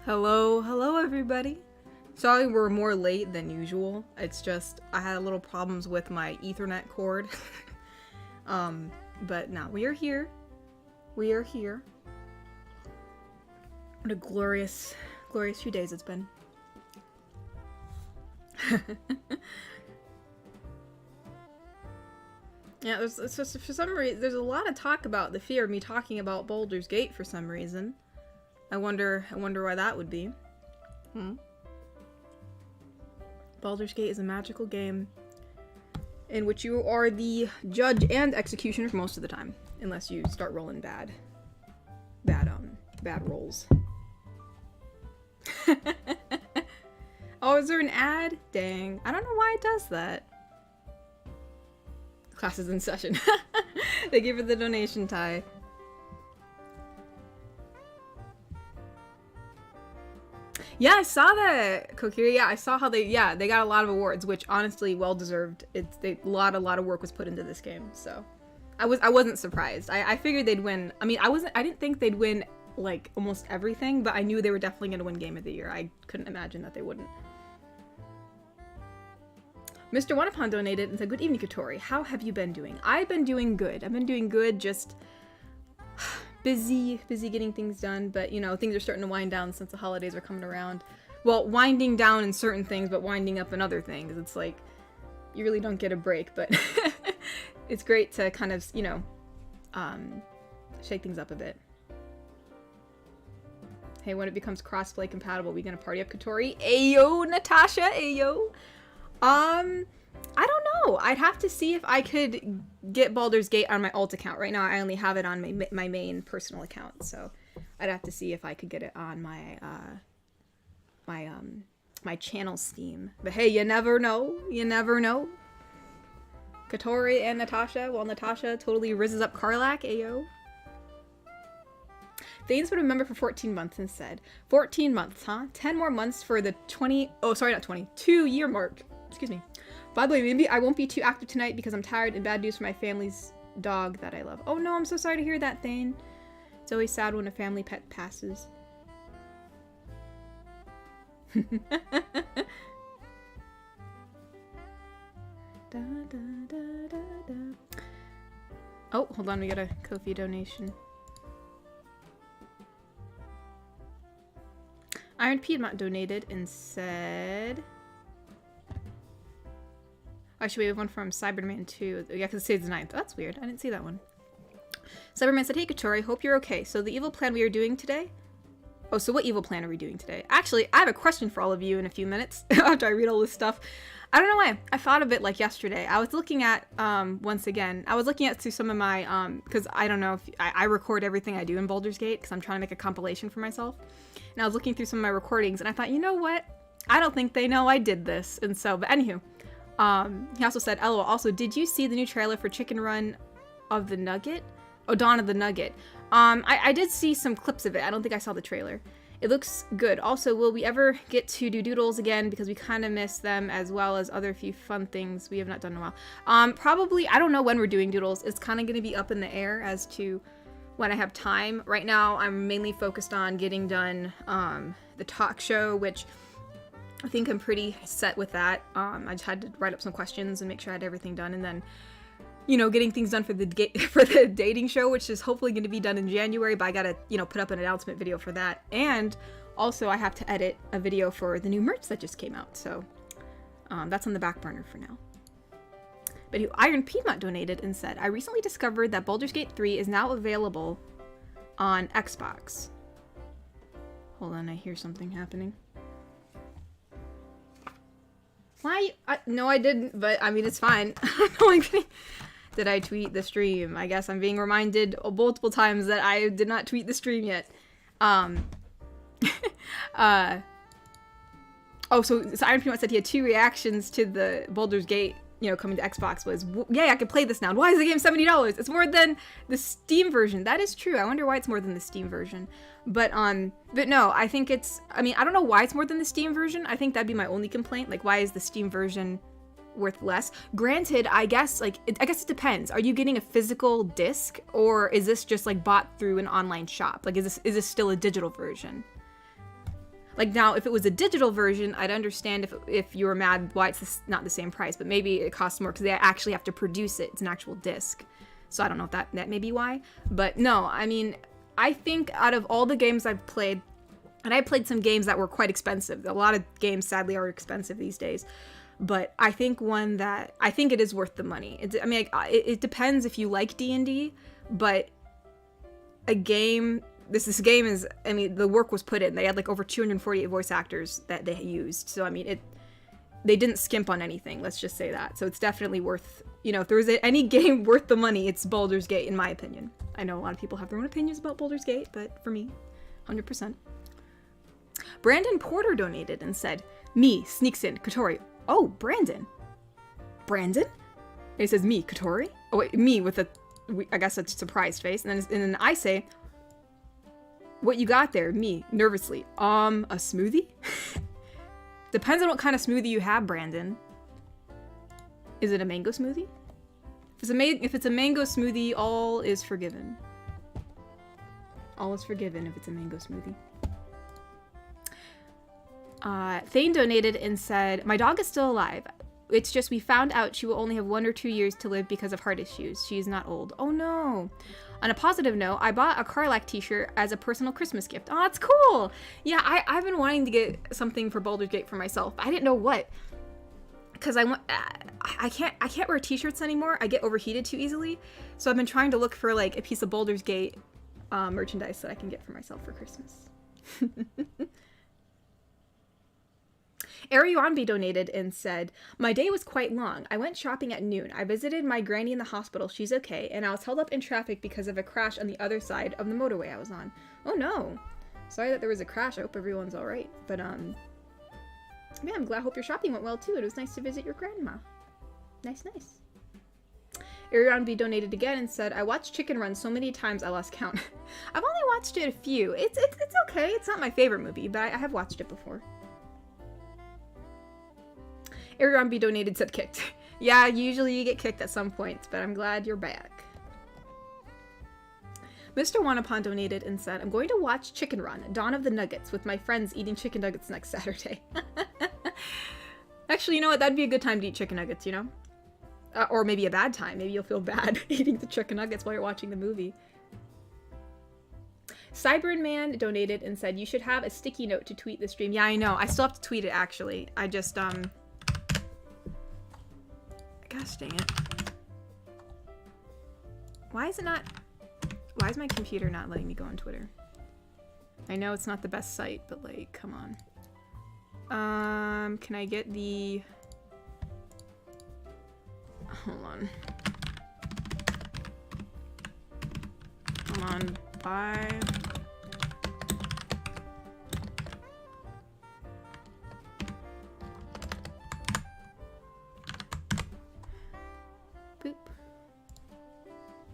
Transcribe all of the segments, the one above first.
Hello everybody. Sorry we're more late than usual. It's just I had a little problems with my Ethernet cord. But now we are here. We are here. What a glorious few days it's been. Yeah, it's just for some reason there's a lot of talk about the fear of me talking about Baldur's Gate for some reason. I wonder why that would be. Baldur's Gate is a magical game in which you are the judge and executioner for most of the time, unless you start rolling bad rolls. Oh, is there an ad? Dang, I don't know why it does that. Class is in session. They give her the donation tie. Yeah, I saw that, Kokiri. Yeah, I saw how they got a lot of awards, which honestly, well deserved. A lot of work was put into this game, so I wasn't surprised. I figured they'd win. I mean, I didn't think they'd win like almost everything, but I knew they were definitely gonna win Game of the Year. I couldn't imagine that they wouldn't. Mr. Wanapon donated and said, "Good evening, Katori. How have you been doing?" I've been doing good. I've been doing good. Just busy getting things done, but you know, things are starting to wind down since the holidays are coming around. Well, winding down in certain things, but winding up in other things. It's like, you really don't get a break, but it's great to kind of, you know, shake things up a bit. Hey, when it becomes crossplay compatible, we gonna party up, Katori? Ayo, Natasha, ayo! I don't know. I'd have to see if I could get Baldur's Gate on my alt account. Right now, I only have it on my main personal account, so I'd have to see if I could get it on my my channel Steam. But hey, you never know. You never know. Katori and Natasha. Well, Natasha totally rizzes up Karlak. Ayo. Thanes would remember for 14 months and said, 14 months, huh? 10 more months for the 2-year mark. Excuse me. By the way, maybe I won't be too active tonight because I'm tired and bad news for my family's dog that I love. Oh no, I'm so sorry to hear that, Thane. It's always sad when a family pet passes. Oh, hold on, we got a Ko-fi donation. Iron Piedmont donated and said... Actually, we have one from Cyberman 2. Yeah, because it says the 9th. That's weird. I didn't see that one. Cyberman said, "Hey, Katori, hope you're okay. So the evil plan we are doing today?" Oh, so what evil plan are we doing today? Actually, I have a question for all of you in a few minutes after I read all this stuff. I don't know why. I thought of it like yesterday. I was looking at, once again, I was looking at through some of my, because I don't know if I record everything I do in Baldur's Gate because I'm trying to make a compilation for myself. And I was looking through some of my recordings and I thought, you know what? I don't think they know I did this. And so, but anywho. He also said, "LOL, also, did you see the new trailer for Chicken Run of the Nugget? Oh, Dawn of the Nugget." I did see some clips of it. I don't think I saw the trailer. It looks good. Also, will we ever get to do doodles again? Because we kind of miss them as well as other few fun things we have not done in a while. Probably, I don't know when we're doing doodles. It's kind of going to be up in the air as to when I have time. Right now, I'm mainly focused on getting done, the talk show, which... I think I'm pretty set with that. I just had to write up some questions and make sure I had everything done, and then, you know, getting things done for the dating show, which is hopefully going to be done in January. But I gotta, you know, put up an announcement video for that, and also I have to edit a video for the new merch that just came out. So that's on the back burner for now. But Iron Piedmont donated and said, "I recently discovered that Baldur's Gate 3 is now available on Xbox." Hold on, I hear something happening. Why? No, I didn't, but I mean, it's fine. Did I tweet the stream? I guess I'm being reminded multiple times that I did not tweet the stream yet. Oh, so Iron Peanut said he had 2 reactions to the Baldur's Gate, you know, coming to Xbox was, "Yay, I can play this now. Why is the game $70? It's more than the Steam version." That is true. I wonder why it's more than the Steam version. But no, I think it's, I mean, I don't know why it's more than the Steam version. I think that'd be my only complaint. Like, why is the Steam version worth less? Granted, I guess, like, I guess it depends. Are you getting a physical disc, or is this just, like, bought through an online shop? Like, is this still a digital version? Like now, if it was a digital version, I'd understand if you were mad why it's not the same price, but maybe it costs more because they actually have to produce it. It's an actual disc. So I don't know if that may be why. But no, I mean, I think out of all the games I've played, and I played some games that were quite expensive. A lot of games, sadly, are expensive these days. But I think I think it is worth the money. It depends if you like D&D, but a game... This game is, I mean, the work was put in. They had like over 248 voice actors that they used. So, I mean, they didn't skimp on anything. Let's just say that. So it's definitely worth, you know, if there was any game worth the money, it's Baldur's Gate, in my opinion. I know a lot of people have their own opinions about Baldur's Gate, but for me, 100%. Brandon Porter donated and said, me, sneaks in, Katori. Oh, Brandon. And he says, me, Katori. Oh, wait, me with I guess a surprised face. And then I say, what you got there? Me, nervously. A smoothie? Depends on what kind of smoothie you have, Brandon. Is it a mango smoothie? If it's a mango smoothie, all is forgiven. All is forgiven if it's a mango smoothie. Thane donated and said, my dog is still alive. It's just we found out she will only have 1 or 2 years to live because of heart issues. She is not old. Oh no. On a positive note, I bought a Carlac t-shirt as a personal Christmas gift. Oh, that's cool. Yeah, I've been wanting to get something for Baldur's Gate for myself. I didn't know what. Because I can't wear t-shirts anymore. I get overheated too easily. So I've been trying to look for like a piece of Baldur's Gate merchandise that I can get for myself for Christmas. Arianbi donated and said, my day was quite long. I went shopping at noon. I visited my granny in the hospital. She's okay. And I was held up in traffic because of a crash on the other side of the motorway I was on. Oh no. Sorry that there was a crash. I hope everyone's all right. But, yeah, I'm glad. I hope your shopping went well too. It was nice to visit your grandma. Nice. Arianbi donated again and said, I watched Chicken Run so many times I lost count. I've only watched it a few. It's okay. It's not my favorite movie, but I have watched it before. Arianbi donated, said kicked. Yeah, usually you get kicked at some points, but I'm glad you're back. Mr. Wanapon donated and said, I'm going to watch Chicken Run, Dawn of the Nuggets, with my friends eating chicken nuggets next Saturday. Actually, you know what? That'd be a good time to eat chicken nuggets, you know? Or maybe a bad time. Maybe you'll feel bad eating the chicken nuggets while you're watching the movie. Cyberman donated and said, you should have a sticky note to tweet the stream. Yeah, I know. I still have to tweet it, actually. I just, Gosh dang it. Why is my computer not letting me go on Twitter? I know it's not the best site, but like, come on. Can I get the... Hold on. Come on, bye. Boop.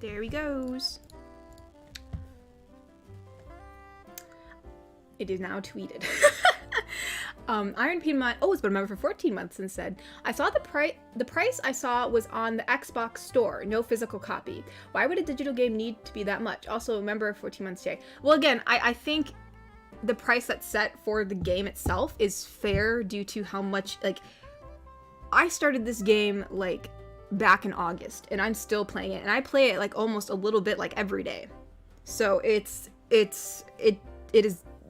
There he goes. It is now tweeted. Iron Piedmont, it's been a member for 14 months and said, I saw the price I saw was on the Xbox store, no physical copy. Why would a digital game need to be that much? Also, a member of 14 months today. Well, again, I think the price that's set for the game itself is fair due to how much, like, I started this game, like, back in August, and I'm still playing it, and I play it, like, almost a little bit, like, every day. So it is,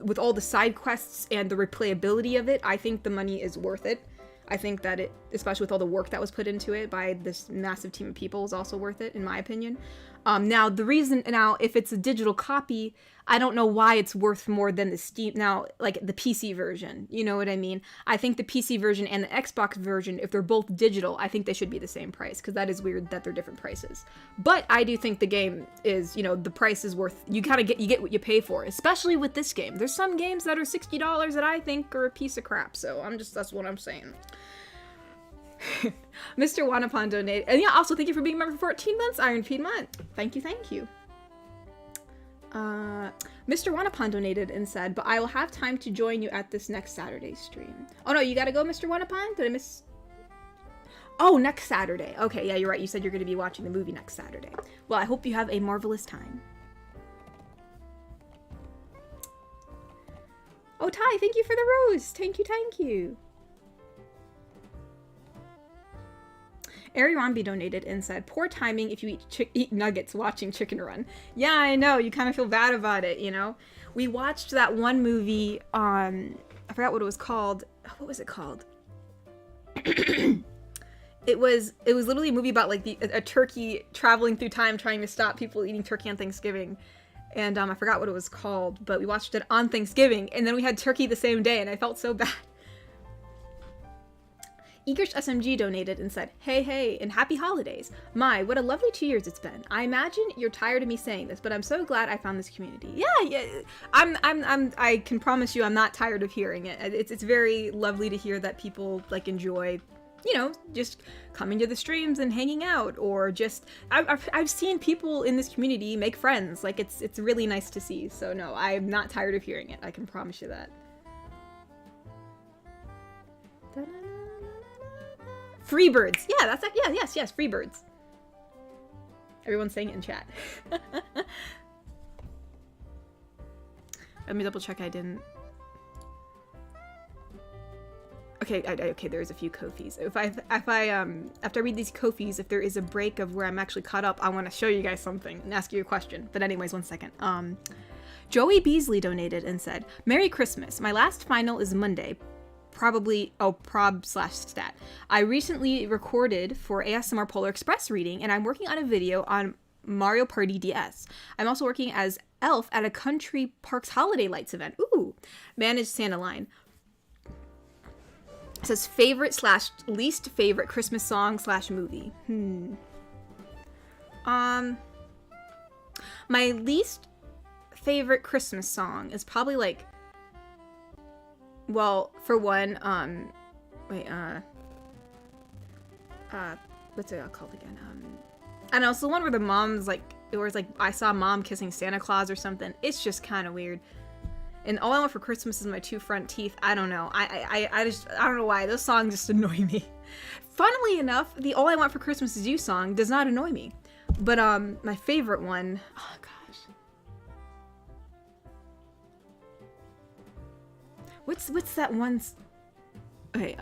with all the side quests and the replayability of it, I think the money is worth it. I think that it, especially with all the work that was put into it by this massive team of people, is also worth it, in my opinion. Now, if it's a digital copy, I don't know why it's worth more than the Steam, like the PC version, you know what I mean? I think the PC version and the Xbox version, if they're both digital, I think they should be the same price, because that is weird that they're different prices. But I do think the game is, the price is worth, you get what you pay for, especially with this game. There's some games that are $60 that I think are a piece of crap, so that's what I'm saying. Mr. Wanapon donated. And yeah, also thank you for being a member for 14 months, Iron Piedmont. Thank you. Mr. Wanapon donated and said, but I will have time to join you at this next Saturday stream. Oh no, you gotta go, Mr. Wanapon? Did I miss? Oh, next Saturday. Okay, yeah, you're right. You said you're gonna be watching the movie next Saturday. Well, I hope you have a marvelous time. Oh, Ty, thank you for the rose. Thank you, thank you. Arirambi donated and said, poor timing if you eat nuggets watching Chicken Run. Yeah, I know. You kind of feel bad about it, you know? We watched that one movie on... I forgot what it was called. What was it called? It was literally a movie about, like, a turkey traveling through time trying to stop people eating turkey on Thanksgiving. And I forgot what it was called, but we watched it on Thanksgiving, and then we had turkey the same day, and I felt so bad. Egrish SMG donated and said, hey, and happy holidays. My, what a lovely 2 years it's been. I imagine you're tired of me saying this, but I'm so glad I found this community. Yeah, I can promise you I'm not tired of hearing it. It's very lovely to hear that people, like, enjoy, you know, just coming to the streams and hanging out, or just, I've seen people in this community make friends. Like, it's really nice to see. So no, I'm not tired of hearing it. I can promise you that. Freebirds. Yeah, that's that. Yeah, yes, Freebirds. Everyone's saying it in chat. Let me double check I didn't. Okay, okay, there's a few Ko-fis. If I after I read these Ko-fis, if there is a break of where I'm actually caught up, I want to show you guys something and ask you a question. But anyways, one second. Joey Beasley donated and said, Merry Christmas. My last final is Monday. Prob/stat. I recently recorded for ASMR Polar Express reading, and I'm working on a video on Mario Party DS. I'm also working as Elf at a Country Parks Holiday Lights event. Ooh, managed Santa line. It says favorite/least favorite Christmas song/movie. My least favorite Christmas song is probably like, well, for one, what's it called again? I know, it's the one where the mom's like, it was like, I saw mom kissing Santa Claus or something. It's just kind of weird. And All I Want for Christmas is My Two Front Teeth. I don't know. I don't know why. Those songs just annoy me. Funnily enough, the All I Want for Christmas Is You song does not annoy me. But, my favorite one, oh gosh. What's that one? Okay,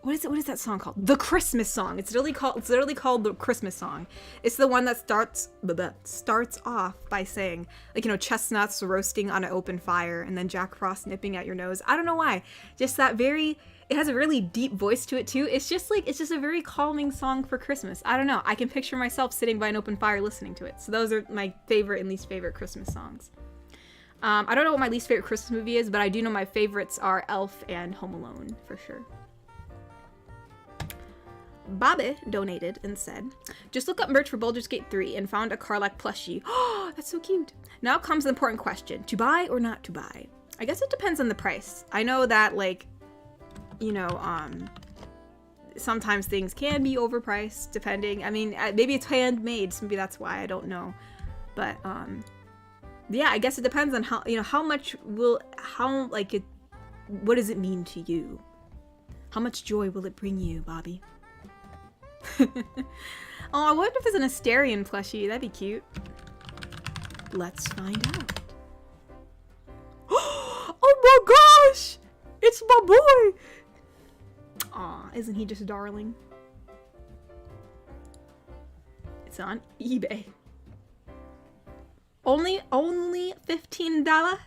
what is that song called? The Christmas song. It's literally called the Christmas song. It's the one that starts off by saying, like, you know, chestnuts roasting on an open fire and then Jack Frost nipping at your nose. I don't know why. Just that it has a really deep voice to it too. It's just a very calming song for Christmas. I don't know. I can picture myself sitting by an open fire listening to it. So those are my favorite and least favorite Christmas songs. I don't know what my least favorite Christmas movie is, but I do know my favorites are Elf and Home Alone for sure. Bobby donated and said, just look up merch for Baldur's Gate 3 and found a Karlach plushie. Oh, that's so cute. Now comes the important question. To buy or not to buy? I guess it depends on the price. I know that, like, you know, sometimes things can be overpriced depending. I mean, maybe it's handmade, so maybe that's why. I don't know. But, yeah, I guess it depends on how, you know, what does it mean to you? How much joy will it bring you, Bobby? Oh, I wonder if there's an Asterion plushie. That'd be cute. Let's find out. Oh my gosh! It's my boy! Aw, isn't he just darling? It's on eBay. Only $15?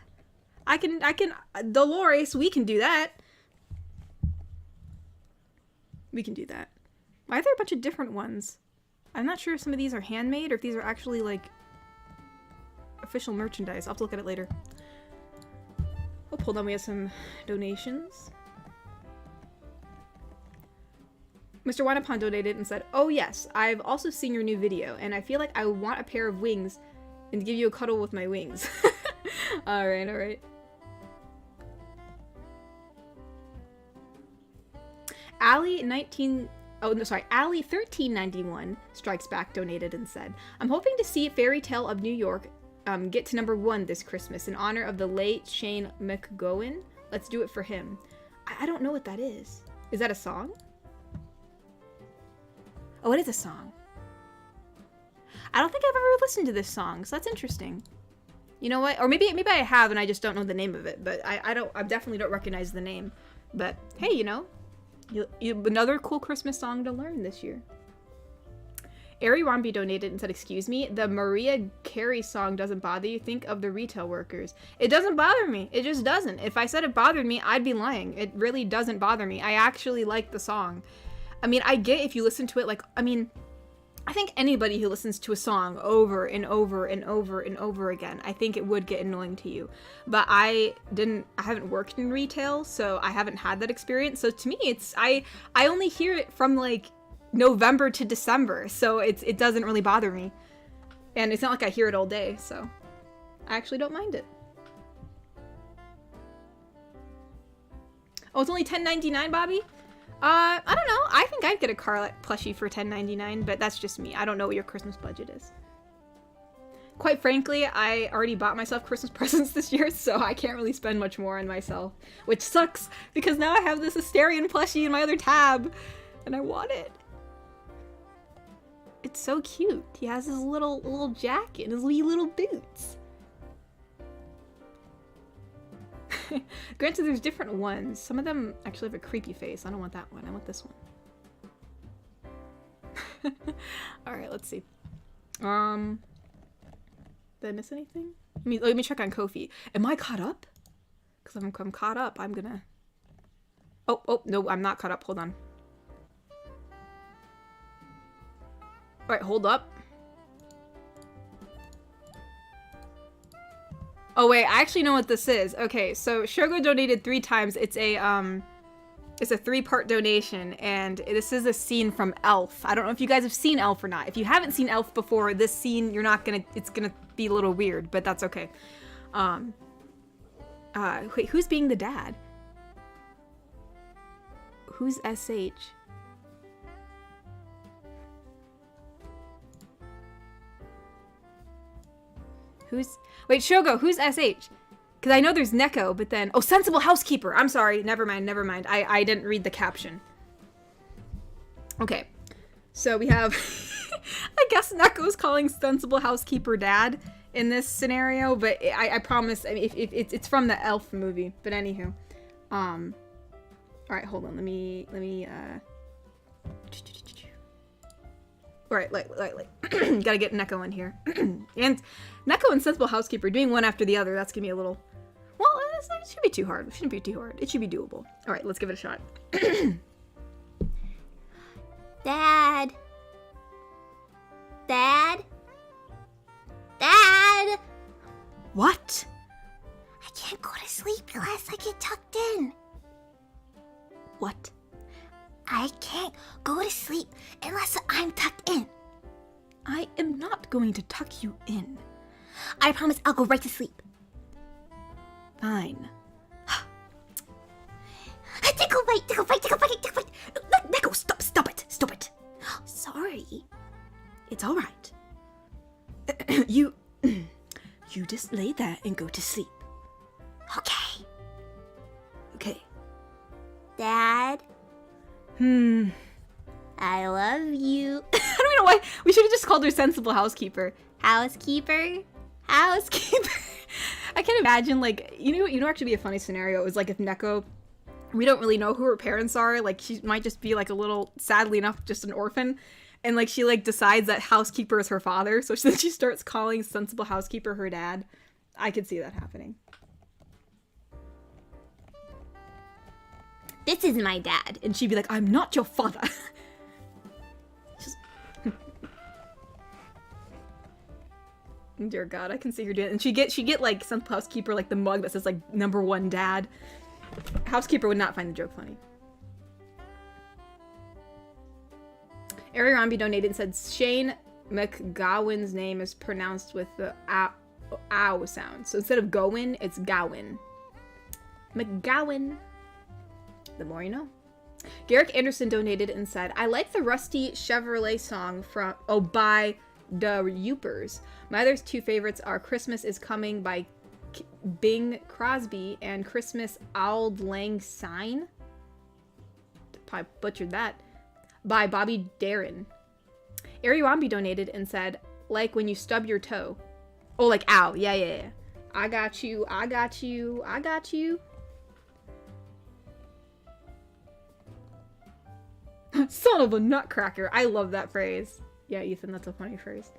I can, Dolores, we can do that. We can do that. Why are there a bunch of different ones? I'm not sure if some of these are handmade or if these are actually, like, official merchandise. I'll have to look at it later. Oh, hold on, we have some donations. Mr. Wanapon donated and said, oh yes, I've also seen your new video, and I feel like I want a pair of wings and give you a cuddle with my wings. Alright, alright. Ali1391 strikes back donated and said, I'm hoping to see Fairy Tale of New York get to #1 this Christmas in honor of the late Shane McGowan. Let's do it for him. I don't know what that is. Is that a song? Oh, it is a song. I don't think I've ever listened to this song, so that's interesting. You know what? Or maybe I have and I just don't know the name of it, but I definitely don't recognize the name. But hey, you know, another cool Christmas song to learn this year. Ari Romby donated and said, excuse me, the Mariah Carey song doesn't bother you? Think of the retail workers. It doesn't bother me. It just doesn't. If I said it bothered me, I'd be lying. It really doesn't bother me. I actually like the song. I mean, I get if you listen to it, like, I mean, I think anybody who listens to a song over and over and over and over again, I think it would get annoying to you. But I haven't worked in retail, so I haven't had that experience. So to me, I only hear it from like November to December, so it doesn't really bother me. And it's not like I hear it all day, so I actually don't mind it. Oh, it's only $10.99, Bobby? I don't know. I think I'd get a car plushie for $10.99, but that's just me. I don't know what your Christmas budget is. Quite frankly, I already bought myself Christmas presents this year, so I can't really spend much more on myself, which sucks because now I have this Asterion plushie in my other tab, and I want it. It's so cute. He has his little jacket and his wee little boots. Granted, there's different ones. Some of them actually have a creepy face. I don't want that one. I want this one. Alright, let's see. Did I miss anything? Let me check on Ko-fi. Am I caught up? Because if I'm caught up, I'm gonna... Oh, no, I'm not caught up. Hold on. Alright, hold up. Oh wait, I actually know what this is. Okay, so Shogo donated 3 times. It's a 3-part donation, and this is a scene from Elf. I don't know if you guys have seen Elf or not. If you haven't seen Elf before, this scene, it's gonna be a little weird, but that's okay. Wait, who's being the dad? Who's SH? Wait, Shogo, who's SH? Because I know there's Neko, but then... Oh, Sensible Housekeeper! I'm sorry, never mind. I didn't read the caption. Okay, so we have... I guess Neko's calling Sensible Housekeeper Dad in this scenario, but I promise, I mean, it's from the Elf movie, but anywho. Alright, hold on, let me, Alright, like, gotta get Neko in here. And Neko and Sensible Housekeeper doing one after the other, that's gonna be a little... Well, it shouldn't be too hard. It shouldn't be too hard. It should be doable. Alright, let's give it a shot. Dad. Dad. Dad. What? I can't go to sleep unless I get tucked in. What? I can't go to sleep unless I'm tucked in. I am not going to tuck you in. I promise I'll go right to sleep. Fine. Tickle bite. Neko, stop it. Sorry. It's all right. You just lay there and go to sleep. Okay. Okay. Dad. I love you. I don't know why. We should have just called her Sensible Housekeeper. Housekeeper. I can imagine, like, you know, actually be a funny scenario. It was like if Neko, we don't really know who her parents are. Like, she might just be like a little, sadly enough, just an orphan. And like she like decides that Housekeeper is her father. So then she starts calling Sensible Housekeeper her dad. I could see that happening. This is my dad. And she'd be like, I'm not your father. Just... Dear God, I can see her doing it. And she get like Sensible Housekeeper, like the mug that says like #1 dad. Housekeeper would not find the joke funny. Ari Rambi donated and said Shane McGowan's name is pronounced with the ow sound. So instead of Gowan, it's Gowan. McGowan. The more you know. Garrick Anderson donated and said, I like the Rusty Chevrolet song by the Youpers. My other 2 favorites are Christmas is Coming by Bing Crosby and Christmas Auld Lang Syne. Probably butchered that. By Bobby Darin. Ari Wambi donated and said, Like when you stub your toe. Oh, like ow. Yeah, yeah, yeah. I got you. I got you. I got you. Son of a nutcracker. I love that phrase. Yeah, Ethan, that's a funny phrase.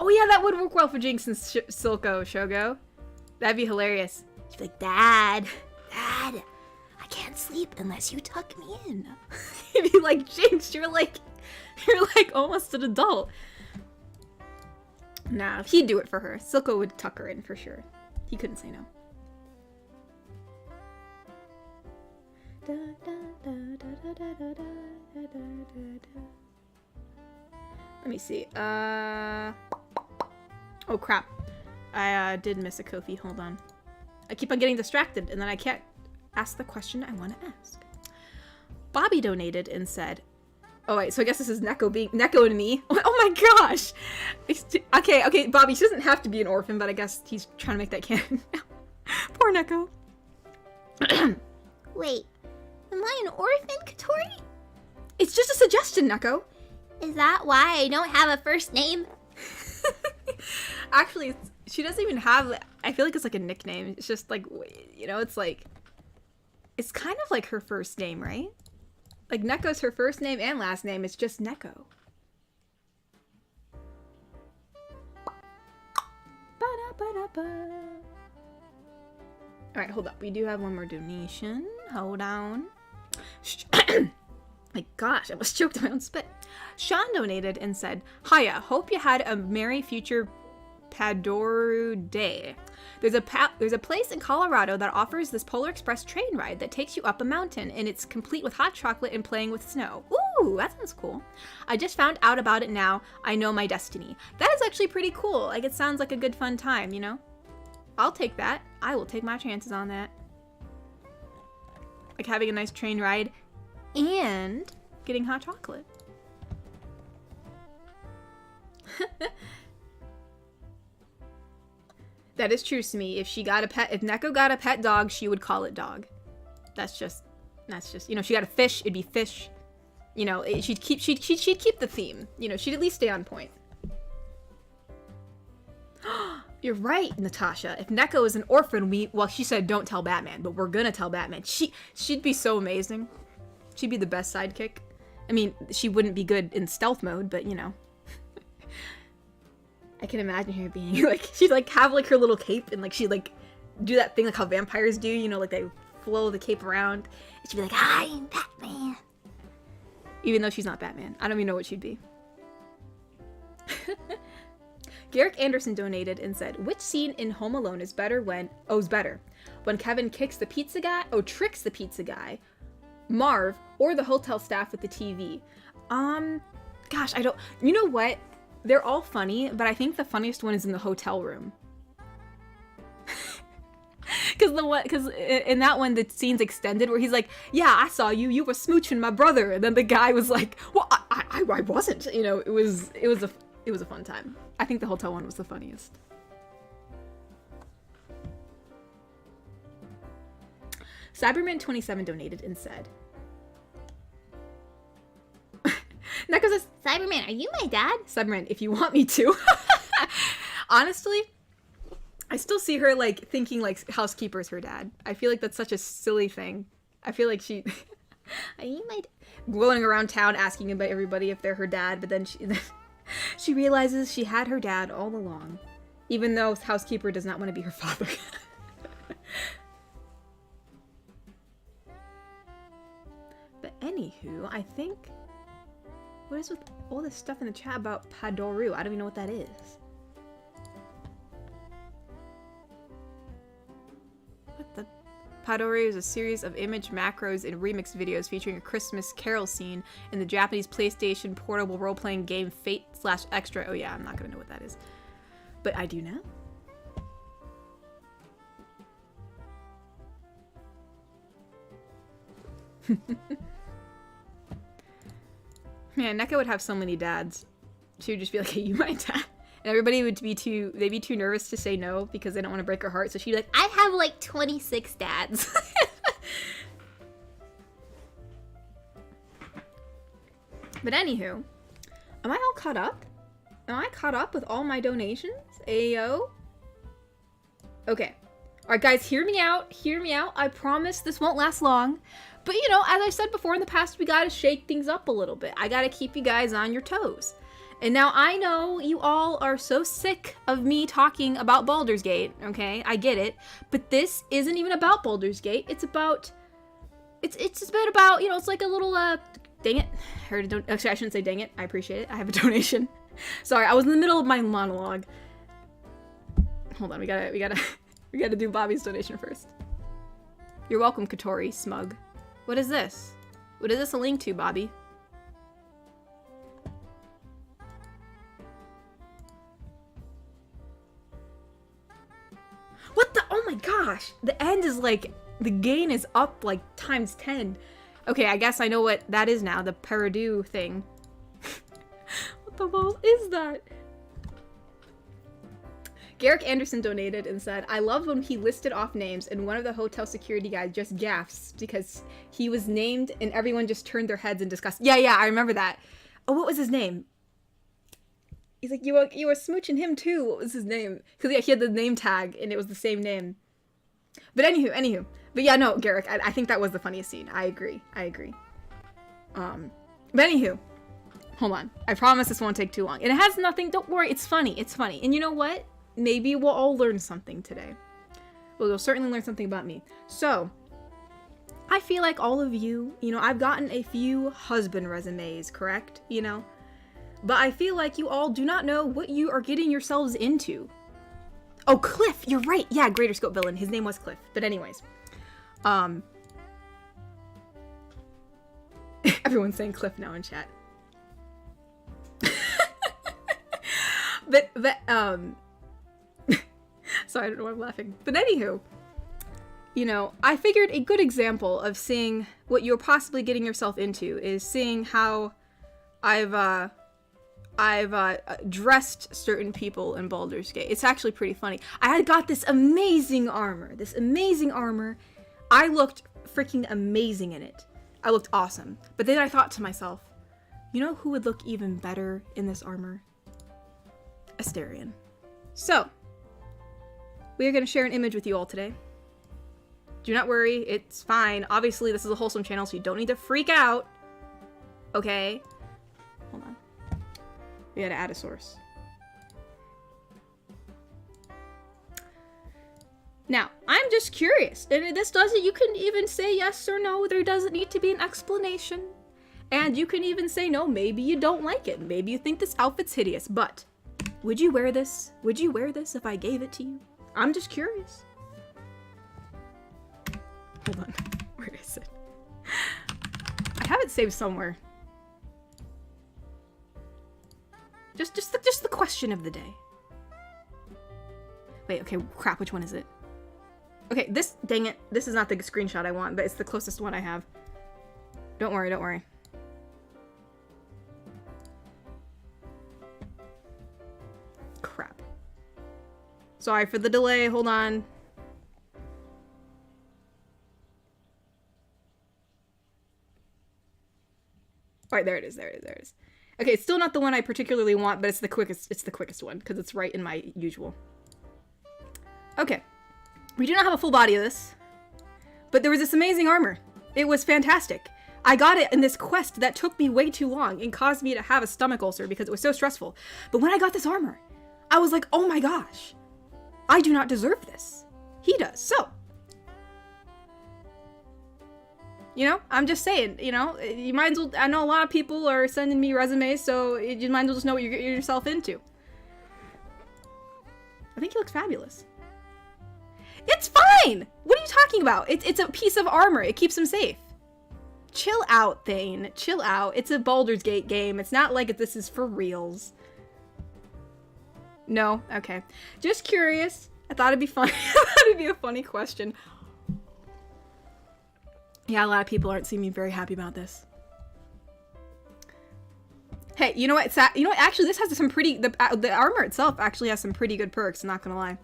Oh yeah, that would work well for Jinx and Silco, Shogo. That'd be hilarious. She'd be like, Dad, I can't sleep unless you tuck me in. He'd be like, Jinx, you're like almost an adult. Nah, he'd do it for her. Silco would tuck her in for sure. He couldn't say no. Let me see. Oh crap. I did miss a Kofi. Hold on. I keep on getting distracted and then I can't ask the question I want to ask. Bobby donated and said, oh wait, so I guess this is Neko and me. Oh my gosh! Okay, Bobby, she doesn't have to be an orphan, but I guess he's trying to make that canon. Poor Neko. Wait, am I an orphan, Katori? It's just a suggestion, Neko. Is that why I don't have a first name? Actually, she doesn't even have, I feel like it's like a nickname. It's just like, you know, it's like, it's kind of like her first name, right? Like Neko's her first name and last name. It's just Neko. Alright, hold up. We do have one more donation. Hold on. My gosh, I almost choked on my own spit. Sean donated and said, Hiya, hope you had a merry future Padoru day. There's a place in Colorado that offers this Polar Express train ride that takes you up a mountain, and it's complete with hot chocolate and playing with snow. Ooh, that sounds cool. I just found out about it now. I know my destiny. That is actually pretty cool. Like, it sounds like a good fun time, you know? I'll take that. I will take my chances on that. Like having a nice train ride and getting hot chocolate. That is true to me. If Neko got a pet dog, she would call it dog. That's just, you know, she got a fish, it'd be fish. You know, she'd keep the theme. You know, she'd at least stay on point. You're right, Natasha. If Neko is an orphan, well, she said don't tell Batman, but we're gonna tell Batman. She'd be so amazing. She'd be the best sidekick. I mean, she wouldn't be good in stealth mode, but you know. I can imagine her being like, she'd like have like her little cape and like she'd like do that thing like how vampires do, you know, like they flow the cape around. And she'd be like, I'm Batman. Even though she's not Batman. I don't even know what she'd be. Garrick Anderson donated and said, which scene in Home Alone is better when Kevin tricks the pizza guy, Marv, or the hotel staff with the TV? Gosh, you know what? They're all funny, but I think the funniest one is in the hotel room. Because in that one, the scene's extended where he's like, yeah, I saw you were smooching my brother. And then the guy was like, well, I wasn't. You know, it was a fun time. I think the hotel one was the funniest. Cyberman27 donated and said, Neko says, Cyberman, are you my dad? Cyberman, if you want me to. Honestly, I still see her like thinking like housekeeper's her dad. I feel like that's such a silly thing. I feel like she are you my going around town asking about everybody if they're her dad, but then she realizes she had her dad all along, even though housekeeper does not want to be her father. But anywho, I think, what is with all this stuff in the chat about Padoru? I don't even know what that is. What the? Padoru is a series of image macros and remix videos featuring a Christmas carol scene in the Japanese PlayStation portable role-playing game Fate/Extra. Oh yeah, I'm not gonna know what that is. But I do now. Man, Neko would have so many dads. She would just be like, hey, you my dad? And everybody would be too nervous to say no because they don't want to break her heart. So she'd be like, I have like 26 dads. But anywho, Am I all caught up? Am I caught up with all my donations? Ayo. Okay. Alright, guys, hear me out. Hear me out. I promise this won't last long. But, you know, as I said before in the past, we gotta shake things up a little bit. I gotta keep you guys on your toes. And now I know you all are so sick of me talking about Baldur's Gate, okay? I get it. But this isn't even about Baldur's Gate. It's about... It's a bit about, you know, it's like a little, dang it. Actually, I shouldn't say dang it. I appreciate it. I have a donation. Sorry, I was in the middle of my monologue. Hold on, we gotta do Bobby's donation first. You're welcome, Katori, smug. What is this? What is this a link to, Bobby? What the? Oh my gosh! The end is like, the gain is up like times 10. Okay, I guess I know what that is now, the Peridou thing. What the hell is that? Garrick Anderson donated and said, I love when he listed off names and one of the hotel security guys just gasped because he was named and everyone just turned their heads in disgust. Yeah, I remember that. Oh, what was his name? He's like, you were smooching him too. What was his name? Because yeah, he had the name tag and it was the same name. But anywho. But yeah, no, Garrick, I think that was the funniest scene. I agree. But anywho. Hold on. I promise this won't take too long. And it has nothing, don't worry, it's funny. And you know what? Maybe we'll all learn something today. Well, you'll certainly learn something about me. So, I feel like all of you, you know, I've gotten a few husband resumes, correct? You know? But I feel like you all do not know what you are getting yourselves into. Oh, Cliff, you're right. Yeah, Greater Scope villain. His name was Cliff. But anyways. Everyone's saying Cliff now in chat. but sorry, I don't know why I'm laughing. But anywho, you know, I figured a good example of seeing what you're possibly getting yourself into is seeing how I've dressed certain people in Baldur's Gate. It's actually pretty funny. I got this amazing armor. I looked freaking amazing in it. I looked awesome. But then I thought to myself, you know who would look even better in this armor? Astarion. So, we are going to share an image with you all today. Do not worry, it's fine. Obviously, this is a wholesome channel, so you don't need to freak out. Okay? Hold on. We gotta add a source. Now, I'm just curious. And this doesn't, you can even say yes or no. There doesn't need to be an explanation. And you can even say no, maybe you don't like it. Maybe you think this outfit's hideous. But, would you wear this? Would you wear this if I gave it to you? I'm just curious. Hold on. Where is it? I have it saved somewhere. Just the question of the day. Wait, okay, crap, which one is it? Okay, this, dang it, this is not the screenshot I want, but it's the closest one I have. Don't worry. Crap. Sorry for the delay, hold on. Alright, there it is. Okay, it's still not the one I particularly want, but it's the quickest one, because it's right in my usual. Okay. We do not have a full body of this, but there was this amazing armor. It was fantastic. I got it in this quest that took me way too long and caused me to have a stomach ulcer because it was so stressful. But when I got this armor, I was like, oh my gosh, I do not deserve this. He does. So, you know, I'm just saying, you know, you might as well, I know a lot of people are sending me resumes, so you might as well just know what you're getting yourself into. I think he looks fabulous. It's fine! What are you talking about? It's a piece of armor. It keeps him safe. Chill out, Thane. Chill out. It's a Baldur's Gate game. It's not like this is for reals. No? Okay. Just curious. I thought it'd be funny. I thought it'd be a funny question. Yeah, a lot of people aren't seeming very happy about this. Hey, you know what? You know what? Actually, this has some pretty... The armor itself actually has some pretty good perks, not gonna lie.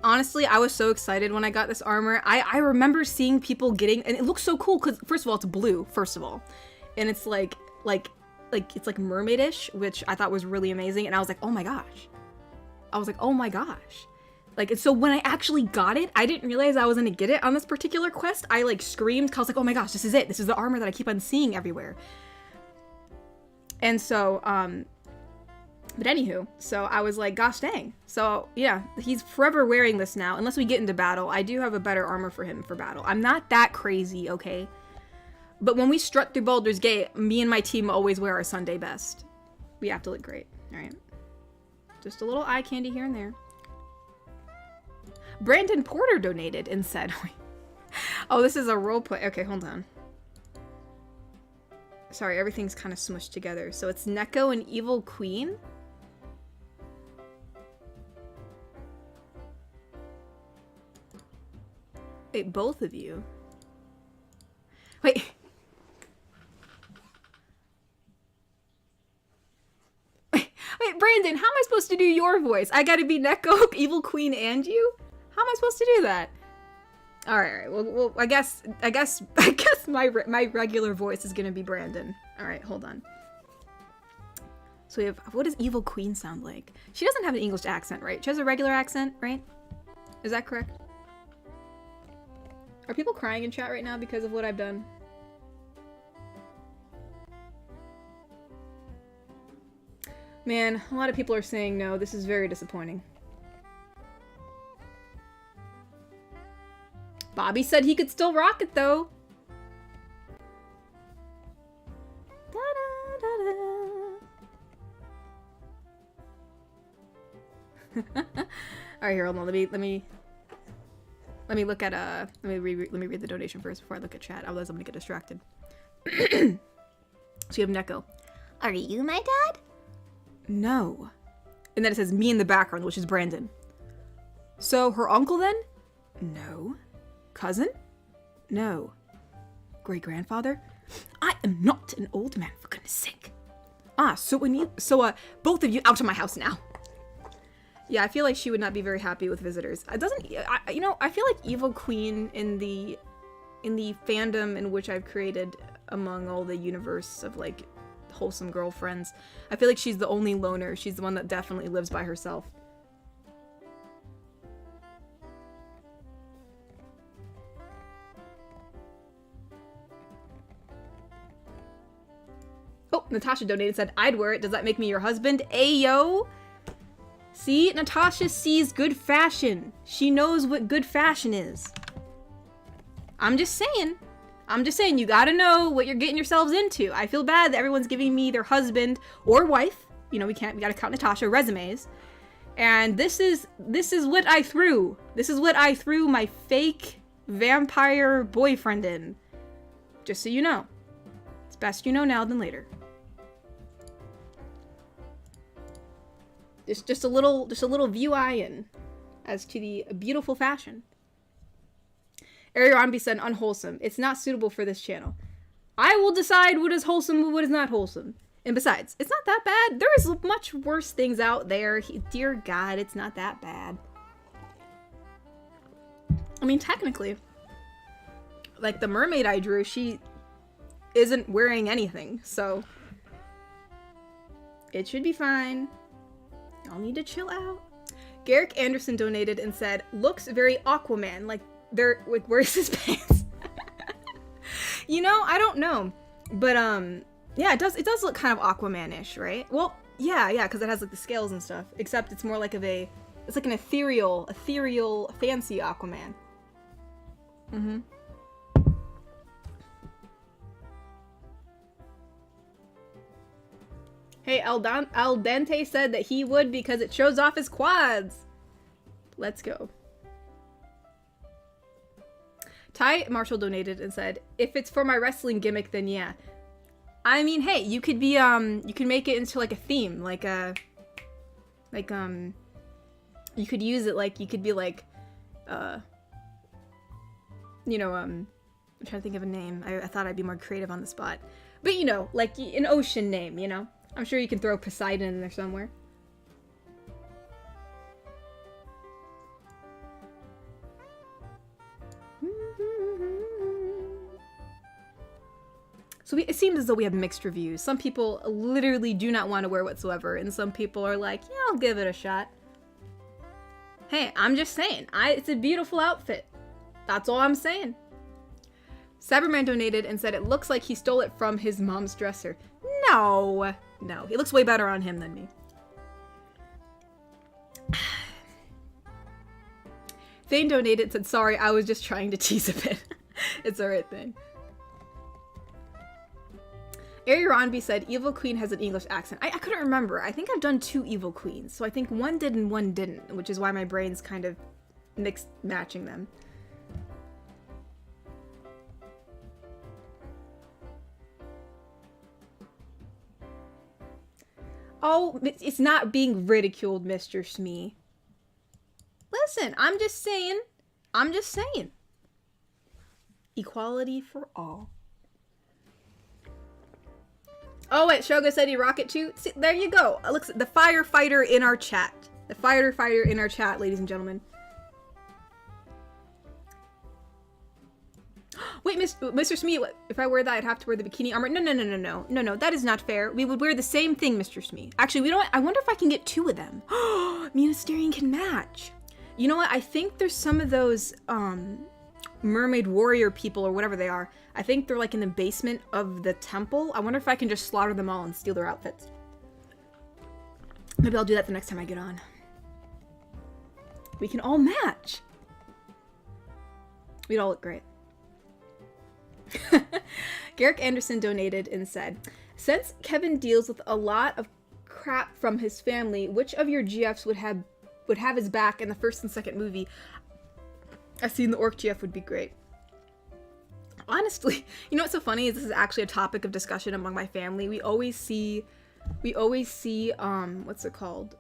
honestly, I was so excited when I got this armor. I remember seeing people getting, and it looks so cool because first of all, it's blue, first of all. And it's like it's like mermaidish, which I thought was really amazing. And I was like, oh my gosh. I was like, oh my gosh. Like, and so when I actually got it, I didn't realize I was gonna get it on this particular quest. I like screamed, cause I was like, oh my gosh, this is it. This is the armor that I keep on seeing everywhere. And so, but anywho, so I was like, gosh dang. So yeah, he's forever wearing this now, unless we get into battle. I do have a better armor for him for battle. I'm not that crazy, okay? But when we strut through Baldur's Gate, me and my team always wear our Sunday best. We have to look great, all right? Just a little eye candy here and there. Brandon Porter donated and said, oh, this is a roleplay. Okay, hold on. Sorry, everything's kind of smushed together. So it's Neko and Evil Queen. Wait, both of you? Wait. Wait, Brandon, how am I supposed to do your voice? I gotta be Neko, Evil Queen, and you? How am I supposed to do that? All right. Well, I guess my regular voice is gonna be Brandon. All right, hold on. So we have, what does Evil Queen sound like? She doesn't have an English accent, right? She has a regular accent, right? Is that correct? Are people crying in chat right now because of what I've done? Man, a lot of people are saying no. This is very disappointing. Bobby said he could still rock it, though. All right, here, hold on. Let me look at let me read the donation first before I look at chat. Otherwise, I'm gonna get distracted. So you have Neko. Are you my dad? No. And then it says me in the background, which is Brandon. So her uncle then? No. Cousin? No. Great-grandfather? I am not an old man, for goodness sake. So both of you out of my house now. Yeah, I feel like she would not be very happy with visitors. It doesn't, you know, I feel like Evil Queen in the fandom in which I've created among all the universe of like wholesome girlfriends, I feel like she's the only loner. She's the one that definitely lives by herself. Oh, Natasha donated, said, I'd wear it. Does that make me your husband? Ayo! See, Natasha sees good fashion. She knows what good fashion is. I'm just saying. You gotta know what you're getting yourselves into. I feel bad that everyone's giving me their husband or wife. You know, we gotta count Natasha resumes. And this is what I threw. This is what I threw my fake vampire boyfriend in. Just so you know. It's best you know now than later. Just a little view eye in as to the beautiful fashion. Ariambi said unwholesome. It's not suitable for this channel. I will decide what is wholesome and what is not wholesome. And besides, it's not that bad. There is much worse things out there. Dear God, it's not that bad. I mean, technically, like the mermaid I drew, she isn't wearing anything, so it should be fine. Y'all need to chill out. Garrick Anderson donated and said, looks very Aquaman, like where's his pants? You know, I don't know. But yeah, it does look kind of Aquaman-ish, right? Well, yeah, because it has like the scales and stuff. Except it's more like it's like an ethereal, fancy Aquaman. Mm-hmm. Hey, Al Dente said that he would because it shows off his quads. Let's go. Ty Marshall donated and said, if it's for my wrestling gimmick, then yeah. I mean, hey, you could be, you can make it into like a theme, you could use it like, you could be like, you know, I'm trying to think of a name. I thought I'd be more creative on the spot. But, you know, like an ocean name, you know? I'm sure you can throw Poseidon in there somewhere. So it seems as though we have mixed reviews. Some people literally do not want to wear whatsoever, and some people are like, yeah, I'll give it a shot. Hey, I'm just saying, it's a beautiful outfit. That's all I'm saying. Cyberman donated and said it looks like he stole it from his mom's dresser. No, he looks way better on him than me. Thane donated and said, sorry, I was just trying to tease a bit. It's alright, Thane. Ariranbi said, Evil Queen has an English accent. I couldn't remember. I think I've done 2 Evil Queens. So I think one did and one didn't, which is why my brain's kind of mixed matching them. Oh, it's not being ridiculed, Mr. Smee. Listen, I'm just saying. Equality for all. Oh, wait, Shogo said he rocket too? See, there you go. Looks the firefighter in our chat. The firefighter in our chat, ladies and gentlemen. Wait, Mr. Smee, if I wear that, I'd have to wear the bikini armor. No, that is not fair. We would wear the same thing, Mr. Smee. Actually, we don't. I wonder if I can get 2 of them. Me and Asterion can match. You know what? I think there's some of those, mermaid warrior people or whatever they are. I think they're like in the basement of the temple. I wonder if I can just slaughter them all and steal their outfits. Maybe I'll do that the next time I get on. We can all match. We'd all look great. Garrick Anderson donated and said, since Kevin deals with a lot of crap from his family, which of your GFs would have his back in the first and second movie? I seen the Orc GF would be great. Honestly, you know what's so funny is this is actually a topic of discussion among my family. We always see, what's it called?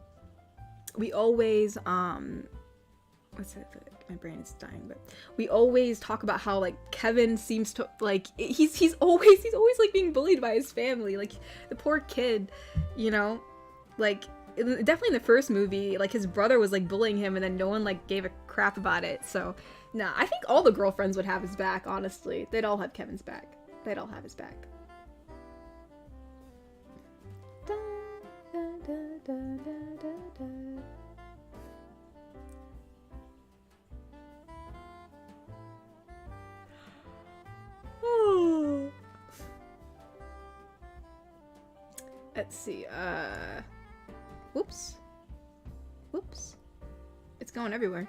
We always, what's it? My brain is dying, but we always talk about how like Kevin seems to like he's always like being bullied by his family, like the poor kid, you know, like definitely in the first movie, like his brother was like bullying him and then no one like gave a crap about it. So nah, I think all the girlfriends would have his back, honestly. They'd all have Kevin's back. They'd all have his back. Da, da, da, da, da, da. Let's see, whoops. It's going everywhere.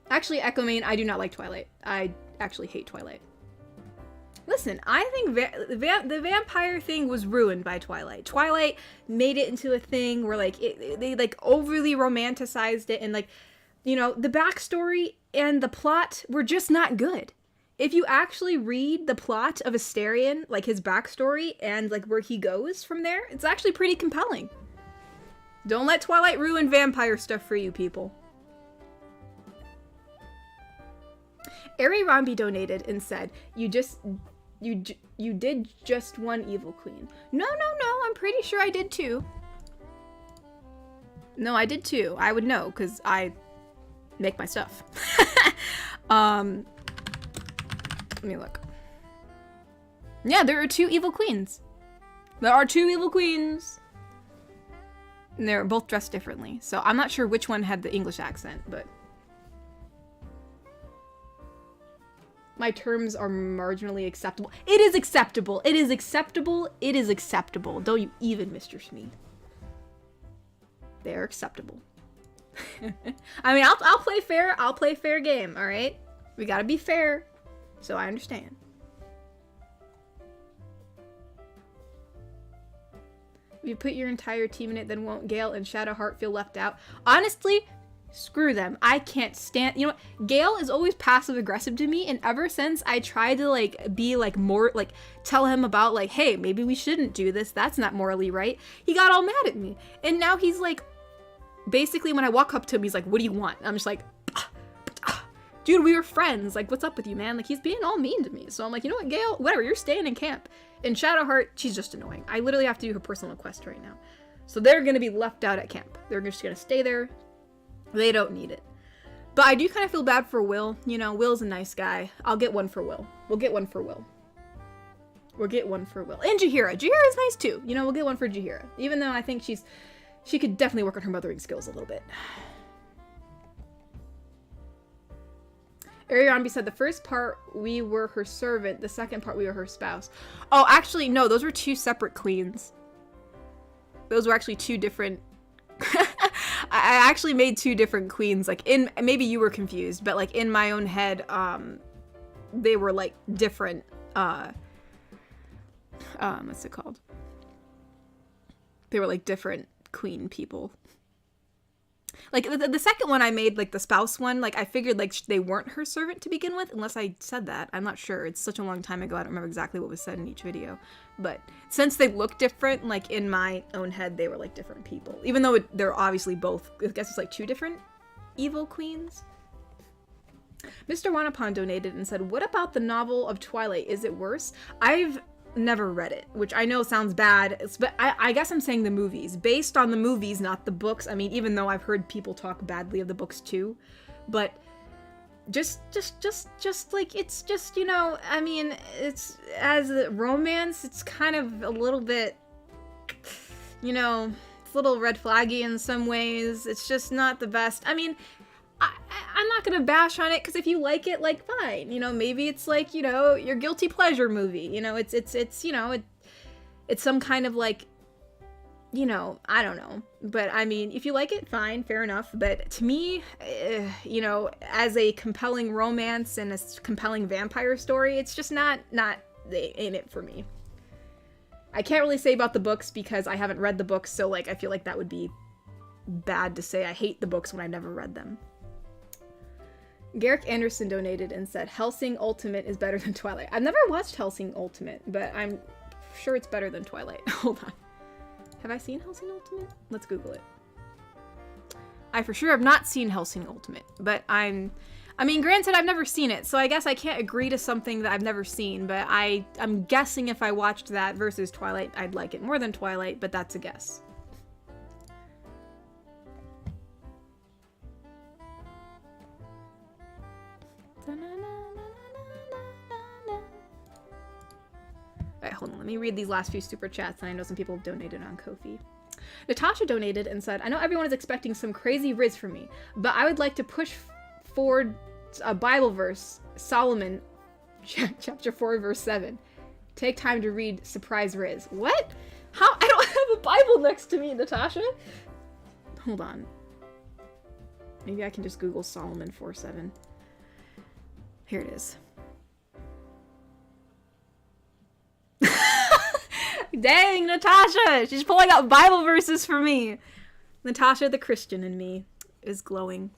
Actually, Echo Main, I do not like Twilight. I actually hate Twilight. Listen, I think the vampire thing was ruined by Twilight. Twilight made it into a thing where, like, they, like, overly romanticized it, and, like, you know, the backstory and the plot were just not good. If you actually read the plot of Asterion, like, his backstory and, like, where he goes from there, it's actually pretty compelling. Don't let Twilight ruin vampire stuff for you, people. Ari Rambi donated and said, you did just one Evil Queen. No, I'm pretty sure I did 2. No, I did 2. I would know, because I make my stuff. Let me look. Yeah, there are 2 Evil Queens. There are 2 Evil Queens. And they're both dressed differently. So I'm not sure which one had the English accent, but my terms are marginally acceptable. It is acceptable. It is acceptable. It is acceptable. Don't you even, Mr. Smee. They're acceptable. I mean, I'll play fair. I'll play fair game, all right? We gotta be fair, so I understand. If you put your entire team in it, then won't Gale and Shadowheart feel left out? Honestly, screw them. I can't stand, you know what? Gale is always passive aggressive to me, and ever since I tried to like be like more like tell him about like, hey, maybe we shouldn't do this, that's not morally right, he got all mad at me. And now he's like, basically when I walk up to him, he's like, what do you want? I'm just like, dude, we were friends, like, what's up with you, man? Like, he's being all mean to me. So I'm like, you know what, Gale, whatever, you're staying in camp. And Shadowheart, she's just annoying. I literally have to do her personal quest right now. So they're gonna be left out at camp. They're just gonna stay there They don't need it. But I do kind of feel bad for Will. You know, Will's a nice guy. I'll get one for Will. We'll get one for Will. We'll get one for Will. And Jaheira. Jaheira is nice too. You know, we'll get one for Jaheira. Even though I think she could definitely work on her mothering skills a little bit. Ariambi said the first part we were her servant, the second part we were her spouse. Oh, actually, no, those were two separate queens. Those were actually two different... I actually made two different queens. Like, maybe you were confused, but like in my own head, they were like different, what's it called? They were like different queen people. Like, the second one I made, like, the spouse one, like, I figured, like, they weren't her servant to begin with, unless I said that. I'm not sure. It's such a long time ago, I don't remember exactly what was said in each video. But since they look different, like, in my own head, they were, like, different people. Even though they're obviously both, I guess it's, like, two different evil queens. Mr. Wanapon donated and said, what about the novel of Twilight? Is it worse? I've never read it, which I know sounds bad, but I guess I'm saying the movies. Based on the movies, not the books. I mean, even though I've heard people talk badly of the books too, but just like, it's just, you know, I mean, it's, as a romance, it's kind of a little bit, you know, it's a little red flaggy in some ways. It's just not the best. I mean, I'm not gonna bash on it, because if you like it, like, fine. You know, maybe it's like, you know, your guilty pleasure movie. You know, it's you know, it's some kind of, like, you know, I don't know. But, I mean, if you like it, fine, fair enough. But to me, you know, as a compelling romance and a compelling vampire story, it's just not in it for me. I can't really say about the books, because I haven't read the books, so, like, I feel like that would be bad to say I hate the books when I've never read them. Garrick Anderson donated and said, Hellsing Ultimate is better than Twilight. I've never watched Hellsing Ultimate, but I'm sure it's better than Twilight. Hold on. Have I seen Hellsing Ultimate? Let's Google it. I for sure have not seen Hellsing Ultimate, but I mean, granted, I've never seen it, so I guess I can't agree to something that I've never seen, but I'm guessing if I watched that versus Twilight, I'd like it more than Twilight, but that's a guess. Alright, hold on. Let me read these last few super chats, and I know some people have donated on Ko-fi. Natasha donated and said, I know everyone is expecting some crazy riz from me, but I would like to push forward a Bible verse, Solomon, chapter 4, verse 7. Take time to read surprise riz. What? How? I don't have a Bible next to me, Natasha. Hold on. Maybe I can just Google Solomon 4:7. Here it is. Dang, Natasha! She's pulling out Bible verses for me. Natasha, the Christian in me, is glowing.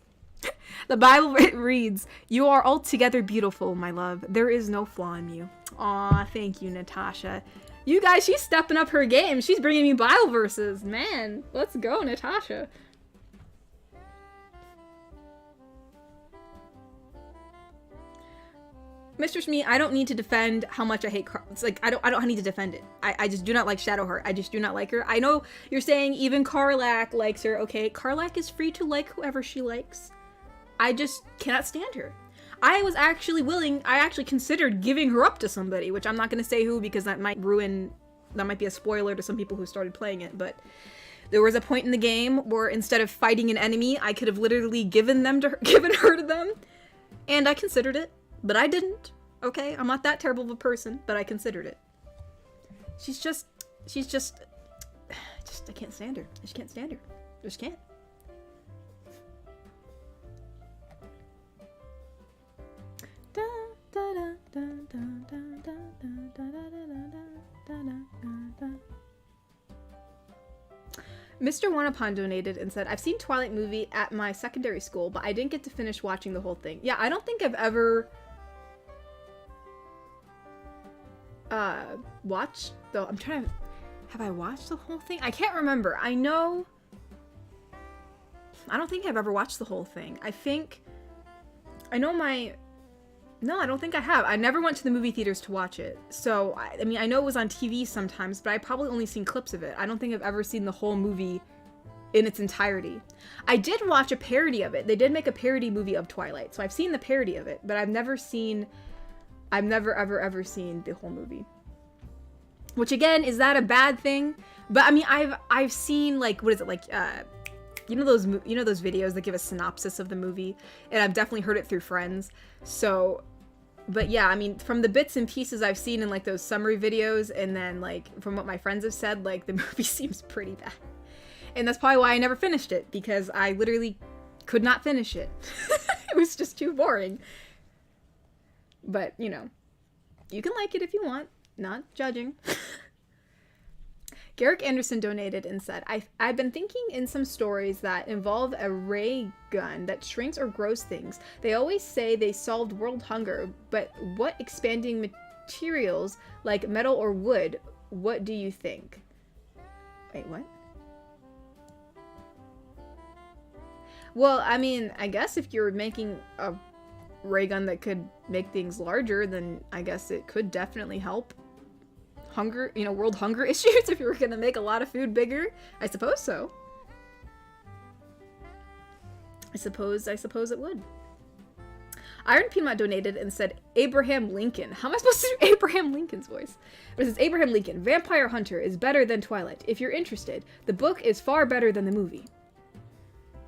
The Bible reads, You are altogether beautiful, my love. There is no flaw in you. Aw, thank you, Natasha. You guys, she's stepping up her game. She's bringing me Bible verses. Man, let's go, Natasha. Mistress Me, I don't need to defend how much I hate it's like, I don't need to defend it. I just do not like Shadowheart. I just do not like her. I know you're saying even Karlach likes her. Okay, Karlach is free to like whoever she likes. I just cannot stand her. I actually considered giving her up to somebody, which I'm not going to say who, because that might be a spoiler to some people who started playing it, but there was a point in the game where instead of fighting an enemy, I could have literally given her to them, and I considered it. But I didn't, okay? I'm not that terrible of a person, but I considered it. She's just, I can't stand her. I just can't stand her. I just can't. Mr. Wanapon donated and said, I've seen Twilight movie at my secondary school, but I didn't get to finish watching the whole thing. Yeah, I don't think I've ever watched, though. I'm trying to, have I watched the whole thing? I can't remember. I don't think I've ever watched the whole thing. No, I don't think I have. I never went to the movie theaters to watch it. So, I mean, I know it was on TV sometimes, but I probably only seen clips of it. I don't think I've ever seen the whole movie in its entirety. I did watch a parody of it. They did make a parody movie of Twilight, so I've seen the parody of it, but I've never ever seen the whole movie. Which again, is that a bad thing? But I mean, I've seen like, what is it, like, you know those videos that give a synopsis of the movie, and I've definitely heard it through friends. So, but yeah, I mean, from the bits and pieces I've seen in like those summary videos, and then like from what my friends have said, like the movie seems pretty bad. And that's probably why I never finished it, because I literally could not finish it. It was just too boring. But, you know, you can like it if you want. Not judging. Garrick Anderson donated and said, I've been thinking in some stories that involve a ray gun that shrinks or grows things. They always say they solved world hunger, but what expanding materials like metal or wood, what do you think? Wait, what? Well, I mean, I guess if you're making a ray gun that could make things larger, then I guess it could definitely help hunger, you know, world hunger issues if you were gonna make a lot of food bigger. I suppose so. I suppose it would. Iron Peanut donated and said Abraham Lincoln. How am I supposed to do Abraham Lincoln's voice? But it says Abraham Lincoln, Vampire Hunter is better than Twilight. If you're interested, the book is far better than the movie.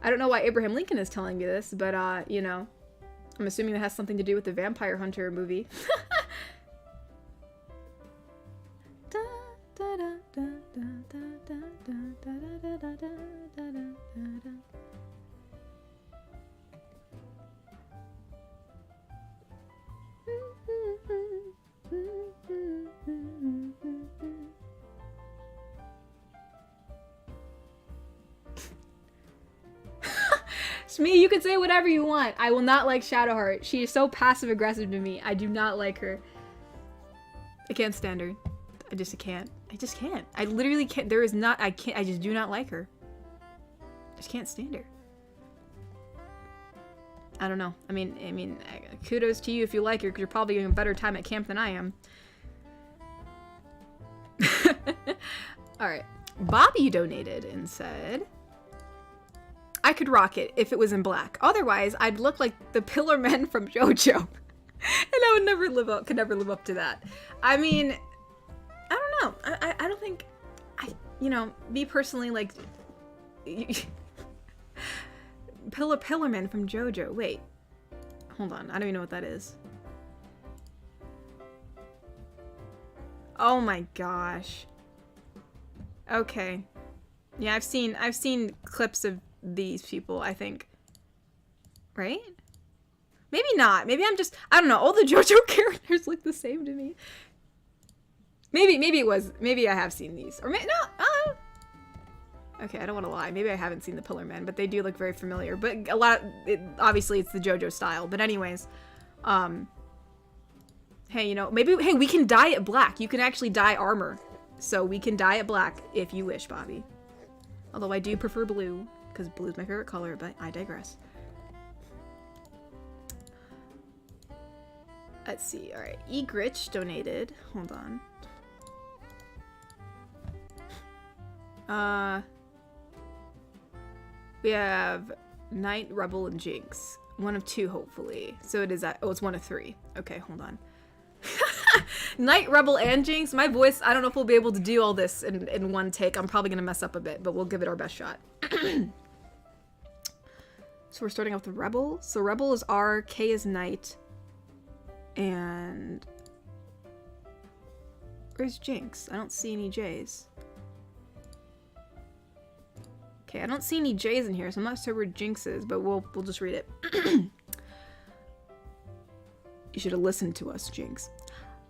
I don't know why Abraham Lincoln is telling me this, but, you know, I'm assuming that has something to do with the Vampire Hunter movie. Shmi, you can say whatever you want. I will not like Shadowheart. She is so passive-aggressive to me. I do not like her. I can't stand her. I just can't. I literally can't. There is not, I just do not like her. Just can't stand her. I don't know. I mean, kudos to you if you like her, because you're probably having a better time at camp than I am. Alright. Bobby donated and said, I could rock it if it was in black. Otherwise, I'd look like the Pillar Men from JoJo. And I would never could never live up to that. I mean, I don't know. I don't think, you know, me personally, like, Pillarman from JoJo. Wait, hold on. I don't even know what that is. Oh my gosh. Okay. Yeah, I've seen clips of these people, I think. Right? Maybe not. Maybe I'm just, I don't know. All the JoJo characters look the same to me. Maybe I have seen these. Or maybe, no, okay, I don't want to lie. Maybe I haven't seen the Pillar Men, but they do look very familiar. But obviously it's the JoJo style. But anyways, hey, you know, hey, we can dye it black. You can actually dye armor. So we can dye it black if you wish, Bobby. Although I do prefer blue, because blue is my favorite color, but I digress. Let's see. All right, Egrich donated. Hold on. We have Knight, Rebel, and Jinx. One of two, hopefully. So it is that. Oh, it's one of three. Okay, hold on. Knight, Rebel, and Jinx. My voice, I don't know if we'll be able to do all this in one take. I'm probably going to mess up a bit, but we'll give it our best shot. So we're starting off with Rebel. So Rebel is R, K is Knight, and where's Jinx? I don't see any J's. Okay, I don't see any J's in here, so I'm not sure where Jinx is, but we'll just read it. You should have listened to us, Jinx.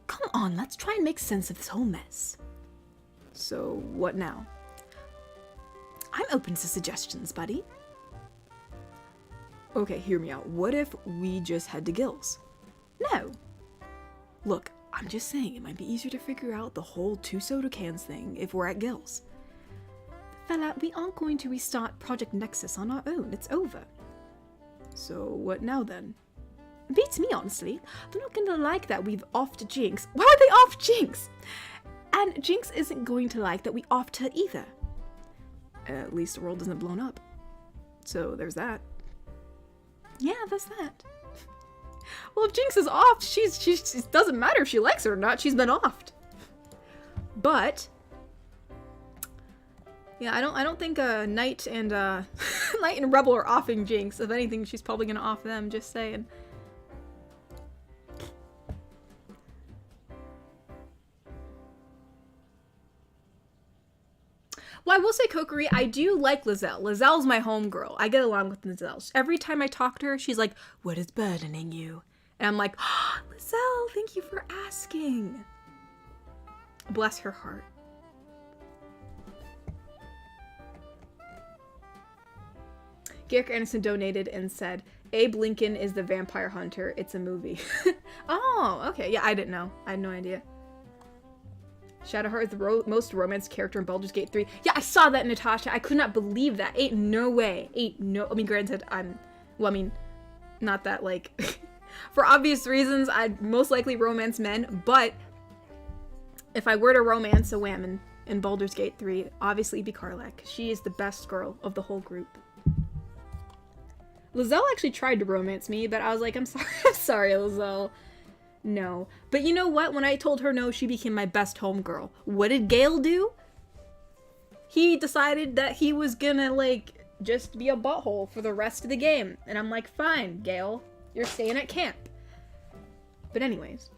Come on, let's try and make sense of this whole mess. So, what now? I'm open to suggestions, buddy. Okay, hear me out. What if we just head to Gills? No. Look, I'm just saying it might be easier to figure out the whole 2 soda cans thing if we're at Gills. Fella, we aren't going to restart Project Nexus on our own. It's over. So, what now then? Beats me, honestly. They're not going to like that we've offed Jinx. Why would they off Jinx? And Jinx isn't going to like that we offed her either. At least the world isn't blown up. So there's that. Yeah, that's that. Well, if Jinx is off, she's it doesn't matter if she likes it or not. She's been offed. But yeah, I don't think Knight and Knight and Rebel are offing Jinx. If anything, she's probably gonna off them. Just saying. Well, I will say, Kokiri, I do like Lizelle. Lizelle's my homegirl. I get along with Lizelle. Every time I talk to her, she's like, "What is burdening you?" And I'm like, "Oh, Lizelle, thank you for asking." Bless her heart. Garrick Anderson donated and said, Abe Lincoln is the vampire hunter. It's a movie. Oh, okay. Yeah, I didn't know. I had no idea. Shadowheart is the most romance character in Baldur's Gate 3. Yeah, I saw that, Natasha. I could not believe that. Ain't no way. Ain't no... I mean, granted, not that, like... for obvious reasons, I'd most likely romance men, but if I were to romance a woman in Baldur's Gate 3, obviously it'd be Karlach. She is the best girl of the whole group. Lizelle actually tried to romance me, but I was like, I'm sorry, Lizelle. No. But you know what? When I told her no, she became my best homegirl. What did Gale do? He decided that he was gonna, like, just be a butthole for the rest of the game. And I'm like, fine, Gale. You're staying at camp. But anyways.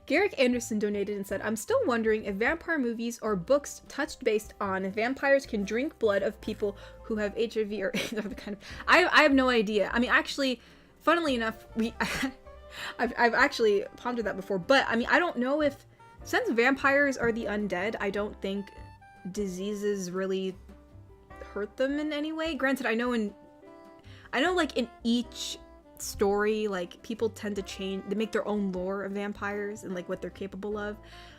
Garrick Anderson donated and said, I'm still wondering if vampire movies or books touched based on if vampires can drink blood of people who have HIV or other kind of... I have no idea. I mean, actually, funnily enough, I've actually pondered that before, but I mean, I don't know if... Since vampires are the undead, I don't think diseases really hurt them in any way. Granted, I know like in each story, like, people tend to change, they make their own lore of vampires and like what they're capable of.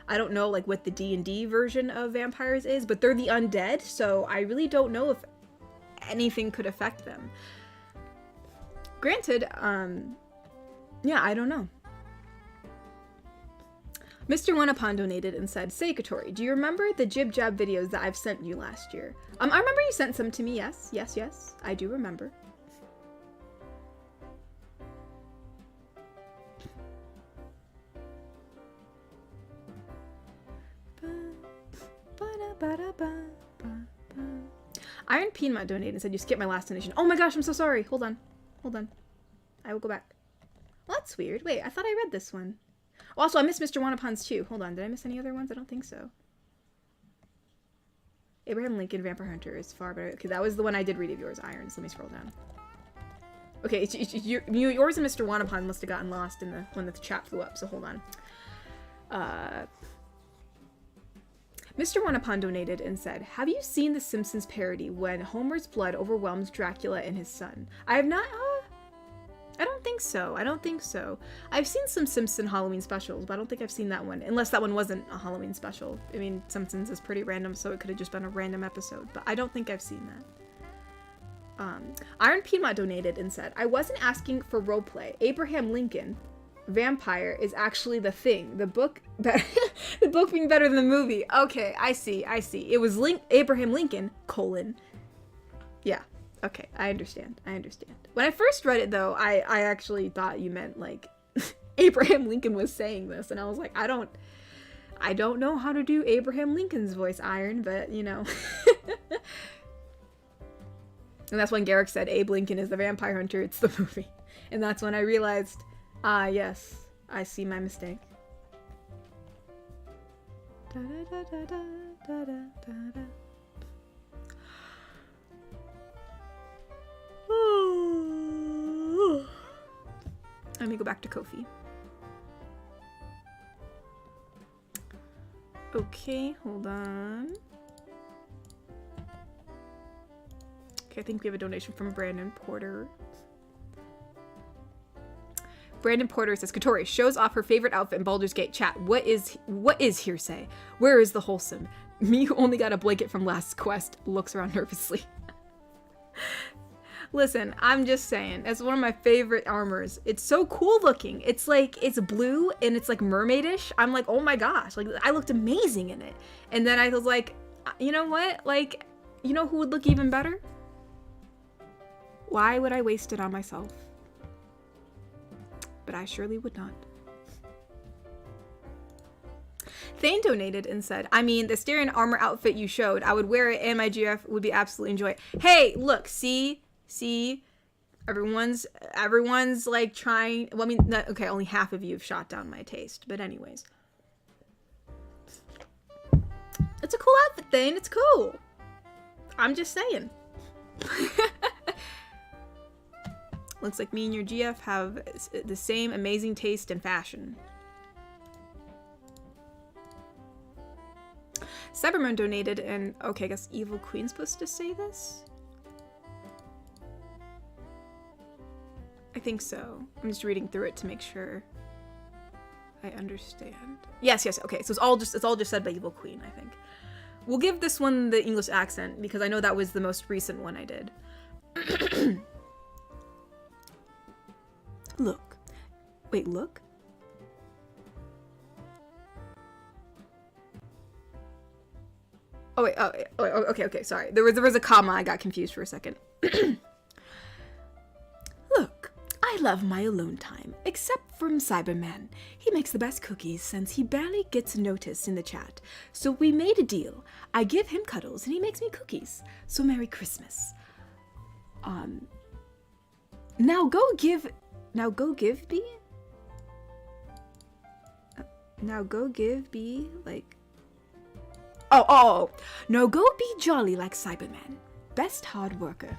I don't know like what the D&D version of vampires is, but they're the undead, so I really don't know if anything could affect them. Granted, yeah, I don't know. Mr. Wanapon donated and said, Say, Katori, do you remember the Jib Jab videos that I've sent you last year? I remember you sent some to me, yes, I do remember. Iron Peanut donated and said, you skipped my last donation. Oh my gosh, I'm so sorry. Hold on. I will go back. Well, that's weird. Wait, I thought I read this one. Also, I missed Mr. Wanapon's too. Hold on. Did I miss any other ones? I don't think so. Abraham Lincoln, Vampire Hunter is far better. Okay, that was the one I did read of yours, Iron. So let me scroll down. Okay, yours and Mr. Wanapon must have gotten lost in when the chat flew up, so hold on. Mr. Wanapon donated and said, have you seen the Simpsons parody when Homer's blood overwhelms Dracula and his son? I have not, I don't think so. I've seen some Simpson Halloween specials, but I don't think I've seen that one, unless that one wasn't a Halloween special. I mean, Simpsons is pretty random, so it could have just been a random episode, but I don't think I've seen that. Iron Piedmont donated and said, I wasn't asking for roleplay. Abraham Lincoln, vampire, is actually the thing. The book the book being better than the movie. Okay, I see. It was Abraham Lincoln, : Yeah, okay, I understand. When I first read it, though, I actually thought you meant, like, Abraham Lincoln was saying this, and I was like, I don't know how to do Abraham Lincoln's voice, Iron, but, you know. And that's when Garrick said, Abe Lincoln is the vampire hunter, it's the movie. And that's when I realized, yes, I see my mistake. Let me go back to Kofi. Okay, hold on. Okay, I think we have a donation from Brandon Porter. Brandon Porter says, Katori shows off her favorite outfit in Baldur's Gate. Chat, what is hearsay? Where is the Wholesome? Me who only got a blanket from last quest looks around nervously. Listen, I'm just saying, it's one of my favorite armors. It's so cool looking. It's like, it's blue and it's like mermaidish. I'm like, oh my gosh, like I looked amazing in it. And then I was like, you know what? Like, you know who would look even better? Why would I waste it on myself? But I surely would not. Thane donated and said, I mean, the Styrian armor outfit you showed, I would wear it and my GF would be absolutely enjoy it. Hey, look, see, everyone's like trying, well, I mean, okay, only half of you have shot down my taste, but anyways. It's a cool outfit, Thane, it's cool. I'm just saying. Looks like me and your GF have the same amazing taste in fashion. Cyberman donated, and okay, I guess Evil Queen's supposed to say this? I think so. I'm just reading through it to make sure I understand. Yes, okay, so it's all just said by Evil Queen, I think. We'll give this one the English accent because I know that was the most recent one I did. Look. Wait, look? Oh, wait, okay, sorry. There was a comma, I got confused for a second. Look, I love my alone time, except from Cyberman. He makes the best cookies since he barely gets noticed in the chat. So we made a deal. I give him cuddles and he makes me cookies. So Merry Christmas. Now go give B, like... Oh, no, go be jolly like Cyberman. Best hard worker.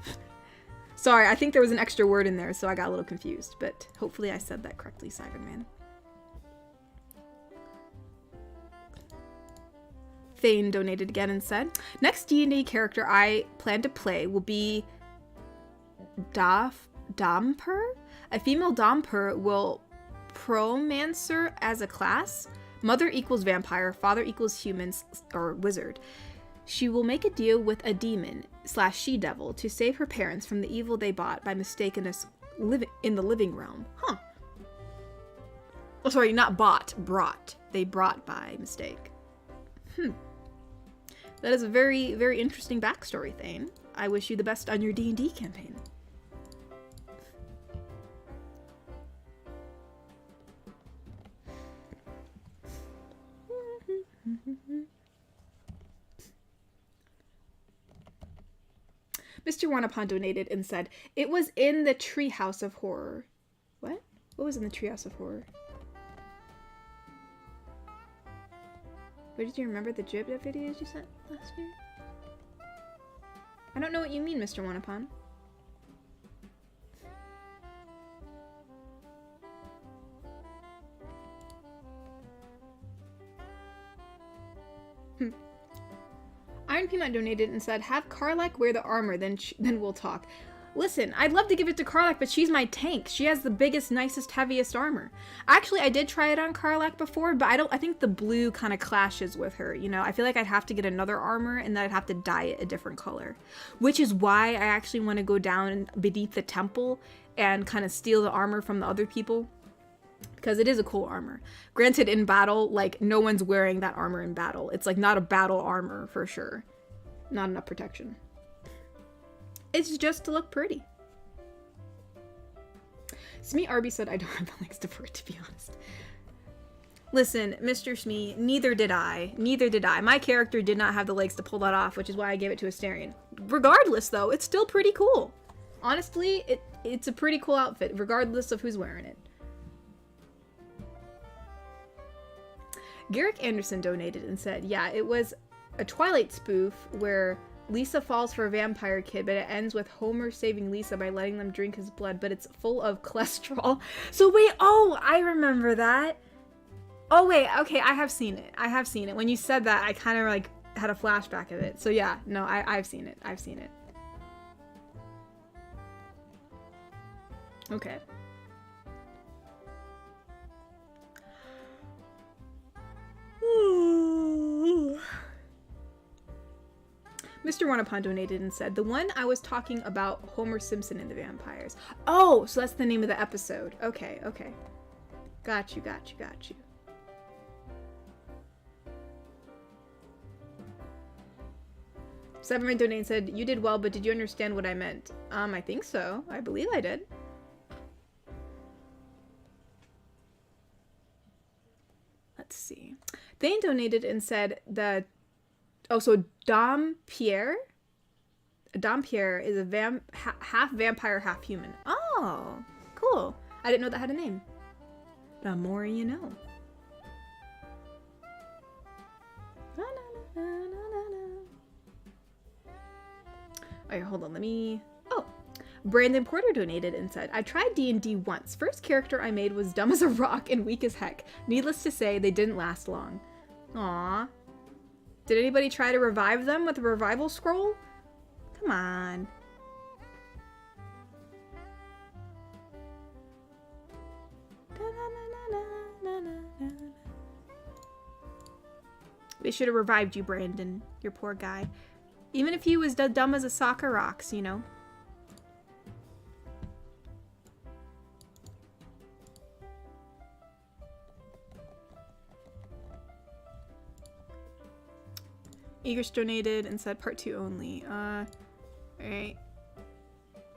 Sorry, I think there was an extra word in there, so I got a little confused, but hopefully I said that correctly, Cyberman. Thane donated again and said, next D&D character I plan to play will be Domper? A female Domper will Promancer as a class. Mother equals vampire, father equals humans or wizard. She will make a deal with a demon / she-devil to save her parents from the evil they bought by mistakenness in the living realm. Huh. Oh, sorry, not bought, brought. They brought by mistake. That is a very, very interesting backstory, Thane. I wish you the best on your D&D campaign. Mr. Wanapon donated and said, it was in the Treehouse of Horror. What? What was in the Treehouse of Horror? Where did you remember the Jib videos you sent last year? I don't know what you mean, Mr. Wanapon. Iron Peanut donated and said, have Karlach wear the armor, then we'll talk. Listen, I'd love to give it to Karlach, but she's my tank. She has the biggest, nicest, heaviest armor. Actually, I did try it on Karlach before, but I think the blue kind of clashes with her, you know? I feel like I'd have to get another armor, and then I'd have to dye it a different color. Which is why I actually want to go down beneath the temple and kind of steal the armor from the other people. Because it is a cool armor. Granted, in battle, like, no one's wearing that armor in battle. It's, like, not a battle armor, for sure. Not enough protection. It's just to look pretty. Smee Arby said, I don't have the legs to for it, to be honest. Listen, Mr. Smee, neither did I. Neither did I. My character did not have the legs to pull that off, which is why I gave it to Astarion. Regardless, though, it's still pretty cool. Honestly, it's a pretty cool outfit, regardless of who's wearing it. Garrick Anderson donated and said, yeah, it was a Twilight spoof where Lisa falls for a vampire kid, but it ends with Homer saving Lisa by letting them drink his blood, but it's full of cholesterol. So wait, oh, I remember that. Oh wait, okay, I have seen it. I have seen it. When you said that, I kind of like had a flashback of it. So yeah, no, I've seen it. I've seen it. Okay. Mr. Wanapon donated and said, the one I was talking about Homer Simpson and the vampires. Oh, so that's the name of the episode. Okay, okay. Got you, got you, got you. Cyberman donated and said, you did well, but did you understand what I meant? I think so. I believe I did. Let's see. Thane donated and said that... Oh, so Dom Pierre is a half vampire, half human. Oh, cool. I didn't know that had a name. The more you know. Na, na, na, na, na, na. Okay, hold on. Let me... Oh. Brandon Porter donated and said, I tried D&D once. First character I made was dumb as a rock and weak as heck. Needless to say, they didn't last long. Aww. Did anybody try to revive them with a revival scroll? Come on. They should have revived you, Brandon. Your poor guy. Even if he was dumb as a sock of rocks, you know. Eagers donated and said part 2 only. Alright.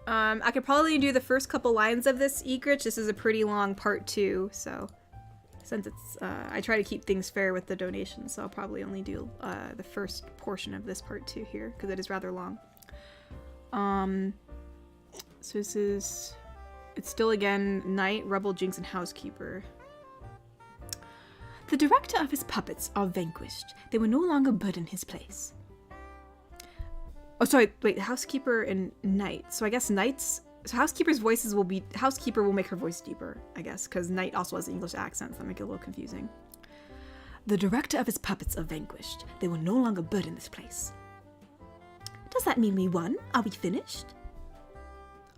I could probably do the first couple lines of this, Egrich. This is a pretty long part 2, so since it's, I try to keep things fair with the donations, so I'll probably only do the first portion of this part 2 here, because it is rather long. So this is, it's still again Knight, Rebel, Jinx, and Housekeeper. The director of his puppets are vanquished. They will no longer burden his place. Oh, sorry, wait, Housekeeper and Knight. So I guess Knight's... So Housekeeper's voices will be... Housekeeper will make her voice deeper, I guess, because Knight also has an English accent, so that make it a little confusing. The director of his puppets are vanquished. They will no longer burden this place. Does that mean we won? Are we finished?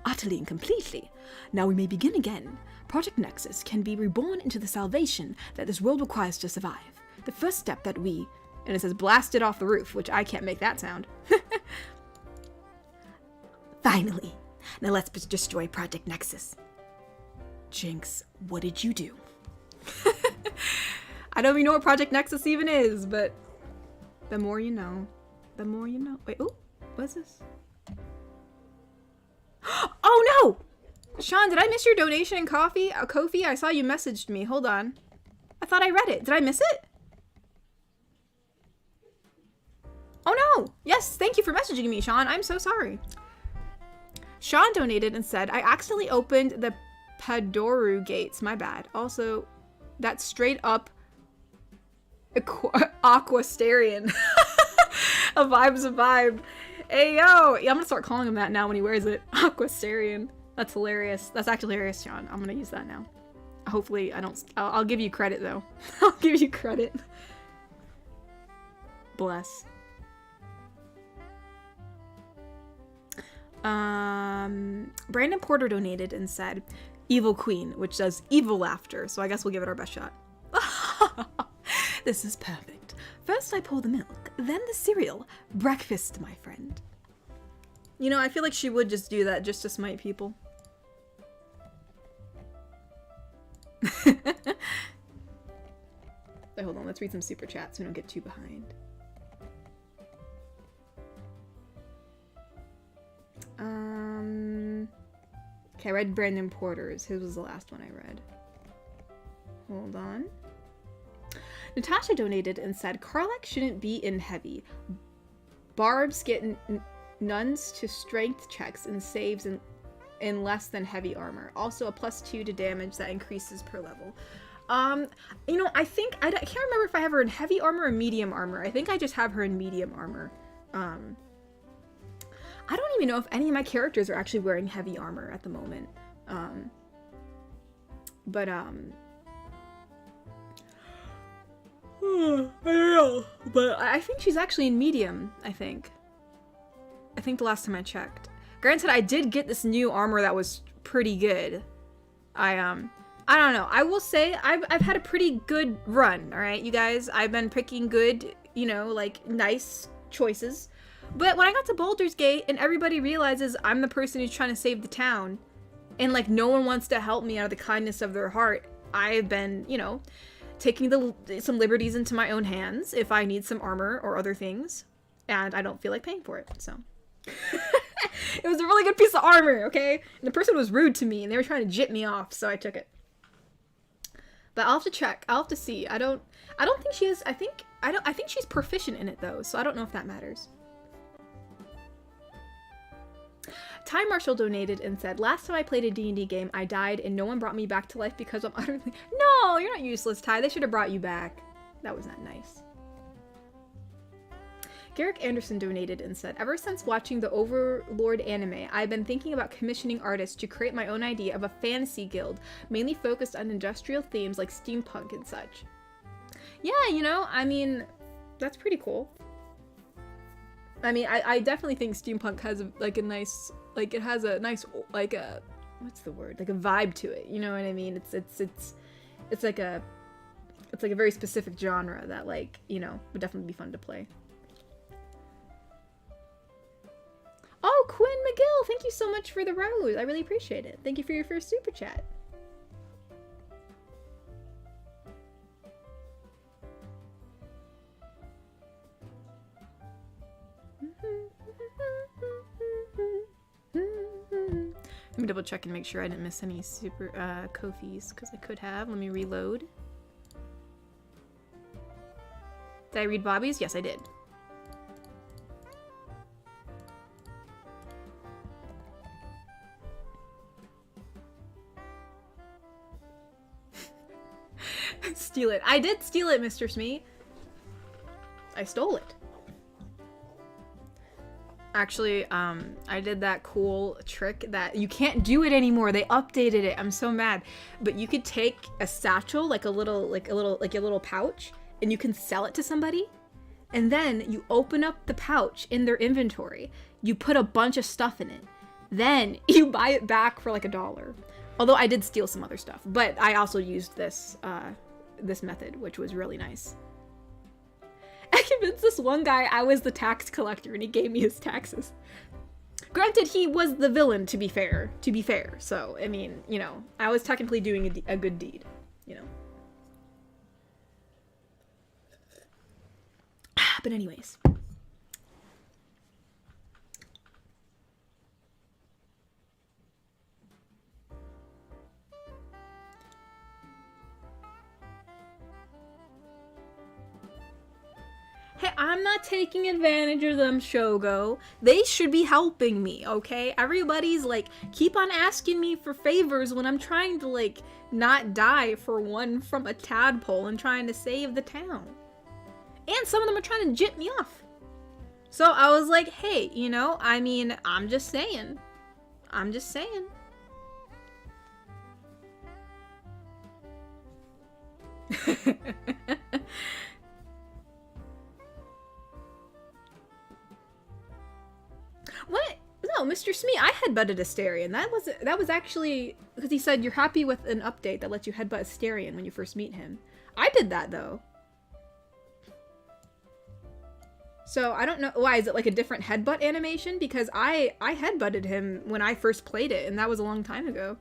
Utterly and completely. Now we may begin again. Project Nexus can be reborn into the salvation that this world requires to survive. The first step that we... And it says blasted off the roof, which I can't make that sound. Finally. Now let's destroy Project Nexus. Jinx, what did you do? I don't even know what Project Nexus even is, but the more you know. The more you know. Wait, oh, what's this? Oh no! Sean, did I miss your donation in coffee? Kofi, I saw you messaged me. Hold on. I thought I read it. Did I miss it? Oh no! Yes, thank you for messaging me, Sean. I'm so sorry. Sean donated and said, I accidentally opened the Padoru gates. My bad. Also, that's straight up Aquasterian. A vibe's a vibe. Hey, yo! Yeah, I'm gonna start calling him that now when he wears it. Aquasterian. That's hilarious. That's actually hilarious, Sean. I'm gonna use that now. Hopefully, I don't... I'll give you credit, though. I'll give you credit. Bless. Brandon Porter donated and said, Evil Queen, which does evil laughter, so I guess we'll give it our best shot. This is perfect. First I pour the milk, then the cereal. Breakfast, my friend. You know, I feel like she would just do that just to smite people. Wait, hold on, let's read some super chats so we don't get too behind. Okay, I read Brandon Porter's. His was the last one I read. Hold on. Natasha donated and said, Karlach shouldn't be in heavy. Barbs get nuns to strength checks and saves in less than heavy armor. Also a +2 to damage that increases per level. You know, I think, I can't remember if I have her in heavy armor or medium armor. I think I just have her in medium armor. I don't even know if any of my characters are actually wearing heavy armor at the moment. I don't know. But I think she's actually in medium, I think. I think the last time I checked. Granted, I did get this new armor that was pretty good. I don't know. I will say I've had a pretty good run, alright, you guys? I've been picking good, you know, like, nice choices. But when I got to Baldur's Gate and everybody realizes I'm the person who's trying to save the town, and like no one wants to help me out of the kindness of their heart, I've been, you know, taking some liberties into my own hands if I need some armor or other things, and I don't feel like paying for it, so. It was a really good piece of armor, okay? And the person was rude to me, and they were trying to jit me off, so I took it. But I'll have to check. I'll have to see. I don't think she is. I think she's proficient in it though, so I don't know if that matters. Time Marshall donated and said, "Last time I played a D&D game, I died and no one brought me back to life because I'm utterly..." No, you're not useless, Ty. They should have brought you back. That was not nice. Garrick Anderson donated and said, "Ever since watching the Overlord anime, I've been thinking about commissioning artists to create my own idea of a fantasy guild, mainly focused on industrial themes like steampunk and such." Yeah, you know, I mean, that's pretty cool. I mean, I definitely think steampunk has like a nice, like it has a nice, like a, what's the word? Like a vibe to it. You know what I mean? It's like a very specific genre that, like, you know, would definitely be fun to play. Oh, Quinn McGill, thank you so much for the rose. I really appreciate it. Thank you for your first super chat. Let me double check and make sure I didn't miss any super Ko-fis, because I could have. Let me reload. Did I read Bobby's? Yes, I did. Steal it. I did steal it, Mr. Smee. I stole it. Actually, I did that cool trick that you can't do it anymore. They updated it. I'm so mad. But you could take a satchel, like a little pouch, and you can sell it to somebody. And then you open up the pouch in their inventory. You put a bunch of stuff in it. Then you buy it back for like $1. Although I did steal some other stuff, but I also used this this method, which was really nice. I convinced this one guy I was the tax collector, and he gave me his taxes. Granted, he was the villain, to be fair. So, I mean, you know, I was technically doing a good deed, you know. But anyways. Hey, I'm not taking advantage of them, Shogo. They should be helping me, okay? Everybody's like, keep on asking me for favors when I'm trying to, like, not die for one from a tadpole and trying to save the town. And some of them are trying to jit me off. So I was like, hey, you know, I mean, I'm just saying. What? No, Mr. Smee, I headbutted Asterion. That was actually because he said you're happy with an update that lets you headbutt Asterion when you first meet him. I did that though. So I don't know why. Is it like a different headbutt animation? Because I headbutted him when I first played it, and that was a long time ago.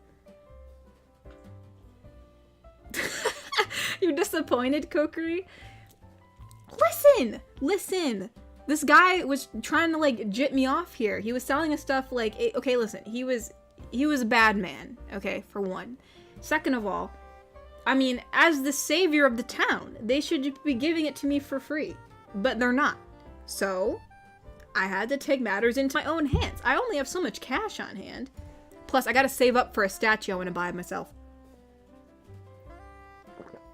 You're disappointed, Kokiri? Listen. This guy was trying to, like, jit me off here. He was selling us stuff like, okay, listen, he was a bad man, okay, for one. Second of all, I mean, as the savior of the town, they should be giving it to me for free, but they're not. So, I had to take matters into my own hands. I only have so much cash on hand. Plus, I gotta save up for a statue I want to buy myself.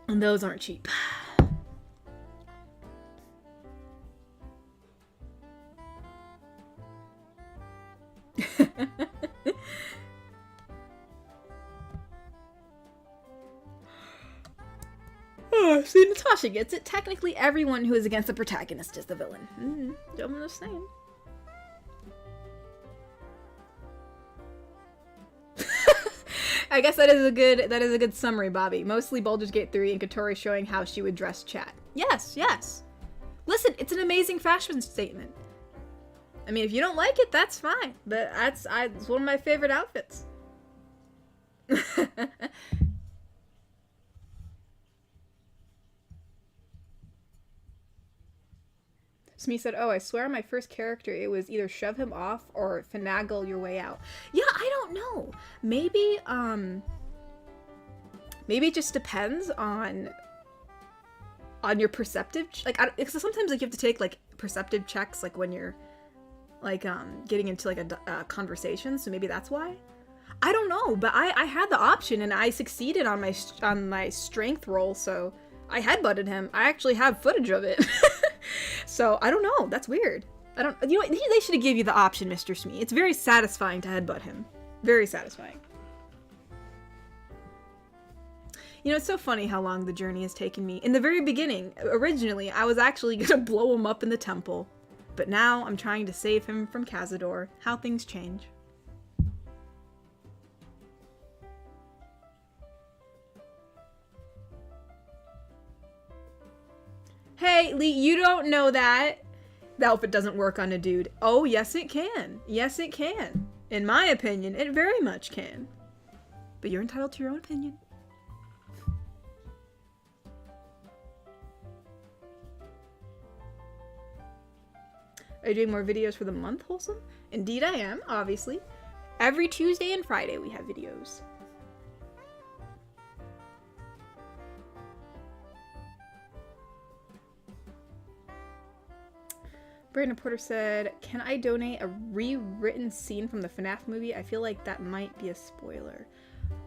And those aren't cheap. Oh, see, Natasha gets it. Technically, everyone who is against the protagonist is the villain. I'm just saying. I guess that is a good summary, Bobby. Mostly Baldur's Gate 3 and Katori showing how she would dress chat. Yes. Listen, it's an amazing fashion statement. I mean, if you don't like it, that's fine. But it's one of my favorite outfits. Smee said, oh, I swear on my first character, it was either shove him off or finagle your way out. Yeah, I don't know. Maybe it just depends on your perceptive, like, because sometimes, like, you have to take, like, perceptive checks, like, when you're, like, getting into, like, a conversation, so maybe that's why. I don't know, but I had the option, and I succeeded on my strength roll, so I headbutted him. I actually have footage of it. So, I don't know. That's weird. You know, they should have given you the option, Mr. Smee. It's very satisfying to headbutt him. Very satisfying. You know, it's so funny how long the journey has taken me. In the very beginning, originally, I was actually gonna blow him up in the temple. But now, I'm trying to save him from Cazador. How things change. Hey, Lee, you don't know that. The outfit doesn't work on a dude. Oh, yes it can. Yes it can. In my opinion, it very much can. But you're entitled to your own opinion. Are you doing more videos for the month, Wholesome? Indeed I am, obviously. Every Tuesday and Friday we have videos. Brandon Porter said, can I donate a rewritten scene from the FNAF movie? I feel like that might be a spoiler.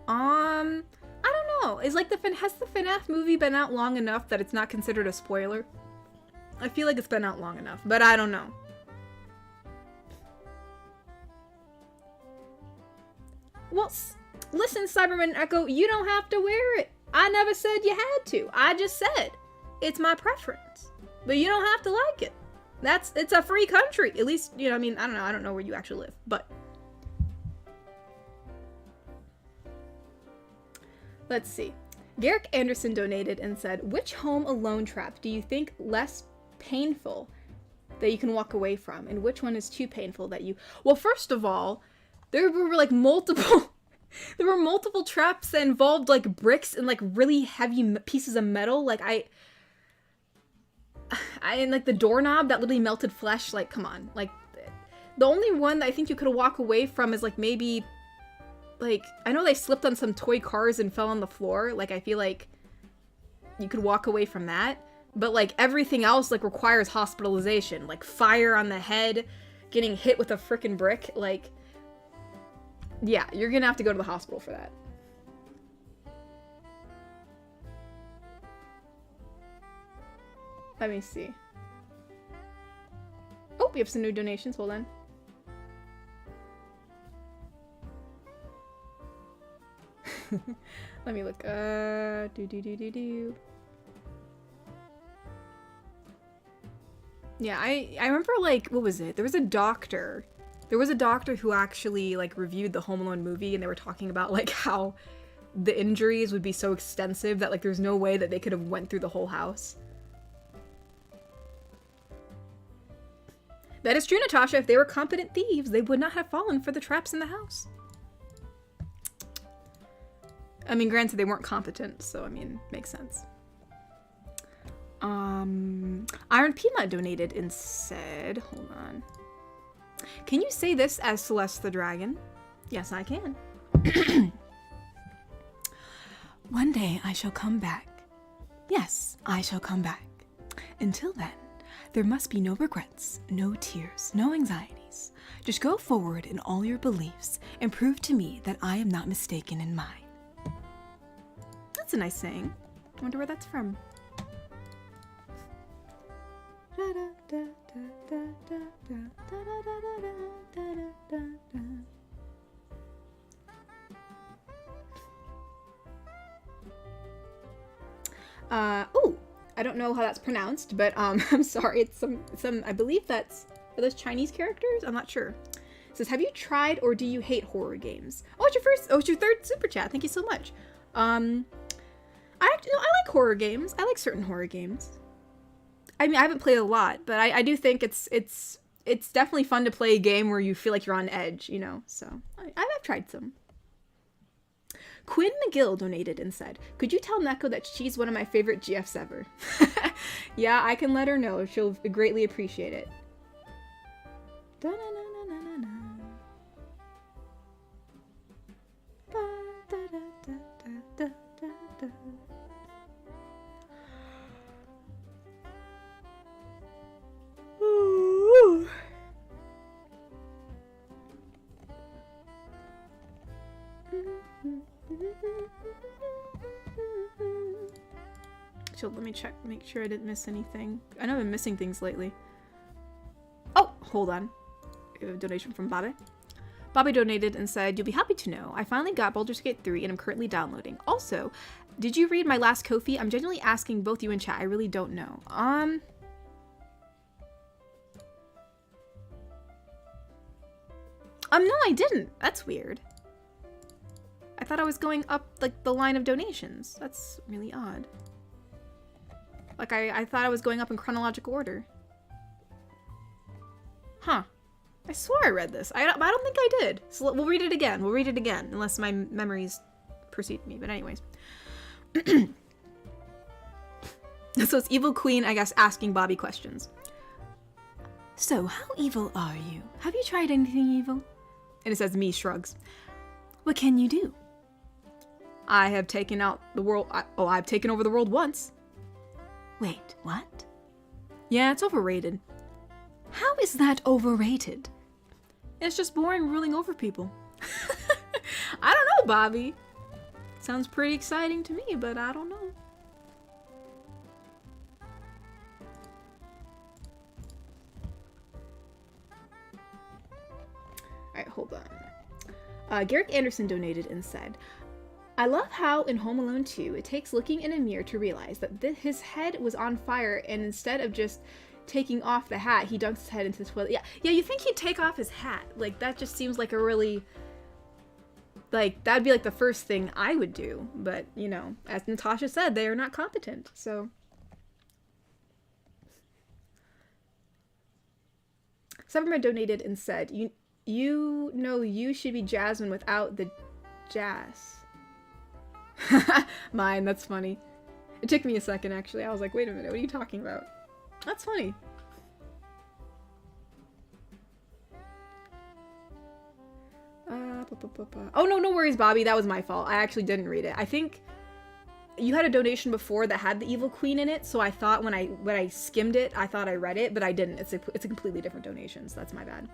I don't know. Has the FNAF movie been out long enough that it's not considered a spoiler? I feel like it's been out long enough, but I don't know. Well, listen, Cyberman Echo, you don't have to wear it. I never said you had to. I just said it's my preference. But you don't have to like it. It's a free country. At least, you know, I mean, I don't know where you actually live, but. Let's see. Garrick Anderson donated and said, which Home Alone trap do you think less painful that you can walk away from? And which one is too painful that you... Well, first of all, there were like multiple... there were multiple traps that involved like bricks and like really heavy pieces of metal. Like and like the doorknob that literally melted flesh, like, come on. Like, the only one that I think you could walk away from is like maybe, like, I know they slipped on some toy cars and fell on the floor. Like, I feel like you could walk away from that. But like everything else like requires hospitalization. Like fire on the head, getting hit with a frickin' brick. Like, yeah, you're gonna have to go to the hospital for that. Let me see. Oh, we have some new donations. Hold on. Let me look. Yeah, I remember, like, what was it? There was a doctor who actually, like, reviewed the Home Alone movie, and they were talking about, like, how the injuries would be so extensive that, like, there's no way that they could have went through the whole house. That is true, Natasha. If they were competent thieves, they would not have fallen for the traps in the house. I mean, granted, they weren't competent, so, I mean, makes sense. Iron Pima donated and said, hold on. Can you say this as Celeste the Dragon? Yes, I can. One day I shall come back. Yes, I shall come back. Until then, there must be no regrets, no tears, no anxieties. Just go forward in all your beliefs and prove to me that I am not mistaken in mine. That's a nice saying. I wonder where that's from. Oh, I don't know how that's pronounced, but I'm sorry. It's some I believe are those Chinese characters? I'm not sure. It says, have you tried or do you hate horror games? Oh, it's your third super chat. Thank you so much. I like horror games. I like certain horror games. I mean, I haven't played a lot, but I do think it's it's definitely fun to play a game where you feel like you're on edge, you know. So I've tried some. Quinn McGill donated and said, "Could you tell Neko that she's one of my favorite GFs ever?" Yeah, I can let her know. She'll greatly appreciate it. Da-na-na-na-na-na. Ba-da-da-da-da-da-da. Ooh. So let me check, make sure I didn't miss anything. I know I've been missing things lately. Oh, hold on. A donation from Bobby. Bobby donated and said, "You'll be happy to know I finally got Baldur's Gate 3 and I'm currently downloading. Also, did you read my last Ko-fi? I'm genuinely asking both you in chat. I really don't know." No, I didn't. That's weird. I thought I was going up, like, the line of donations. That's really odd. Like, I thought I was going up in chronological order. Huh. I swore I read this. I don't think I did. So we'll read it again. We'll read it again, unless my memories precede me. But anyways. So it's Evil Queen, I guess, asking Bobby questions. "So, how evil are you? Have you tried anything evil?" And it says, "Me shrugs. What can you do?" "I have taken out the world. I've taken over the world once." "Wait, what?" "Yeah, it's overrated." "How is that overrated?" "It's just boring ruling over people." I don't know, Bobby. Sounds pretty exciting to me, but I don't know. Alright, hold on. Garrick Anderson donated and said, "I love how in Home Alone 2, it takes looking in a mirror to realize that his head was on fire, and instead of just taking off the hat, he dunks his head into the toilet." Yeah, you think he'd take off his hat. Like, that just seems like a really... Like, that'd be like the first thing I would do. But, you know, as Natasha said, they are not competent, so... Cyberman donated and said, You know you should be Jasmine without the jazz." Mine, that's funny. It took me a second, actually. I was like, wait a minute, what are you talking about? That's funny. Oh, no worries, Bobby. That was my fault. I actually didn't read it. I think you had a donation before that had the Evil Queen in it, so I thought when I skimmed it, I thought I read it, but I didn't. It's a completely different donation, so that's my bad.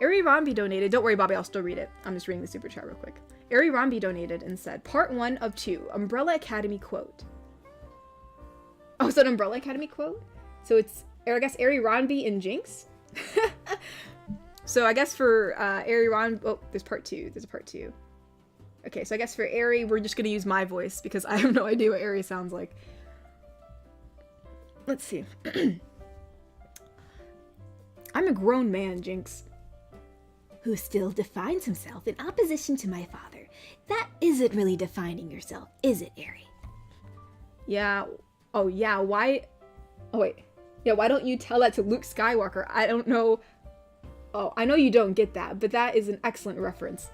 Ari Romby donated. Don't worry, Bobby, I'll still read it. I'm just reading the super chat real quick. Ari Romby donated and said, "Part 1 of 2, Umbrella Academy quote." Oh, is that an Umbrella Academy quote? So it's, I guess, Ari Romby and Jinx? So I guess for Ari Ron... Oh, there's part 2. There's a part 2. Okay, so I guess for Ari, we're just going to use my voice because I have no idea what Ari sounds like. Let's see. "I'm a grown man, Jinx." "Who still defines himself in opposition to my father. That isn't really defining yourself, is it, Ari?" Yeah. Oh, yeah, why... Oh, wait. Yeah, why don't you tell that to Luke Skywalker? I don't know... Oh, I know you don't get that, but that is an excellent reference.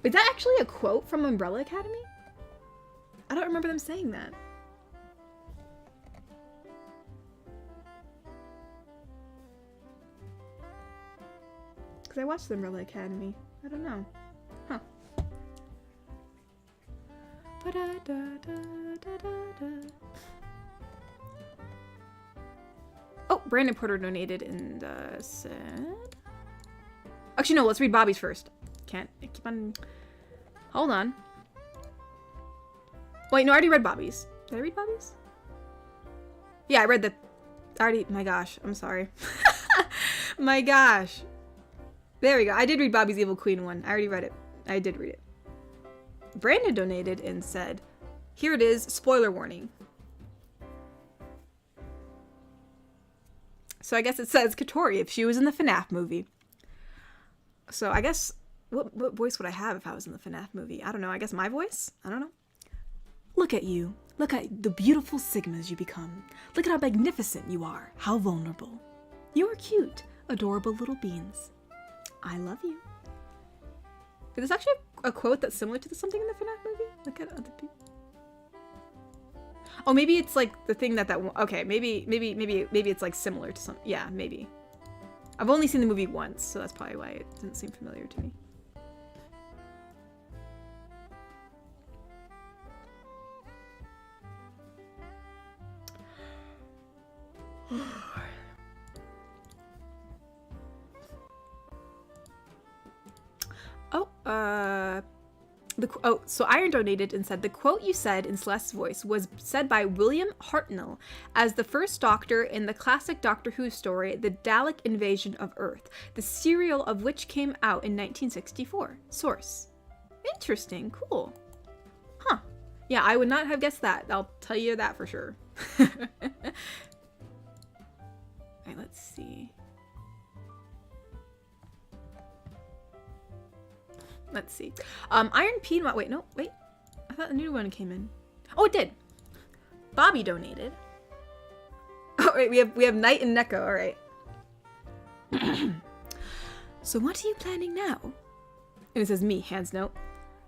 Is that actually a quote from Umbrella Academy? I don't remember them saying that. Because I watched the Umbrella Academy. I don't know. Huh. Oh, Brandon Porter donated and said... Actually, no, let's read Bobby's first. Can't keep on... Hold on. Wait, no, I already read Bobby's. Did I read Bobby's? Yeah, I read the... Already... My gosh, I'm sorry. My gosh. There we go. I did read Bobby's Evil Queen one. I already read it. I did read it. Brandon donated and said, "Here it is, spoiler warning." So I guess it says Katori if she was in the FNAF movie. So I guess, what voice would I have if I was in the FNAF movie? I don't know. I guess my voice? I don't know. "Look at you. Look at the beautiful sigmas you become. Look at how magnificent you are. How vulnerable. You are cute, adorable little beans. I love you. There's actually a quote that's similar to something in the FNAF movie. Look at other people. Oh, maybe it's like the thing that okay, maybe it's like similar to some, yeah, maybe. I've only seen the movie once, so that's probably why it didn't seem familiar to me. So Iron donated and said, the quote you said in Celeste's voice was said by William Hartnell as the first Doctor in the classic Doctor Who story, The Dalek Invasion of Earth, the serial of which came out in 1964. Source. Interesting. Cool. Huh. Yeah, I would not have guessed that. I'll tell you that for sure. Alright, let's see. Let's see. Iron Piedmont. Wait, no, wait. I thought a new one came in. Oh, it did. Bobby donated. Oh, wait, we have Knight and Neko. All right. So what are you planning now? And it says me, hands note.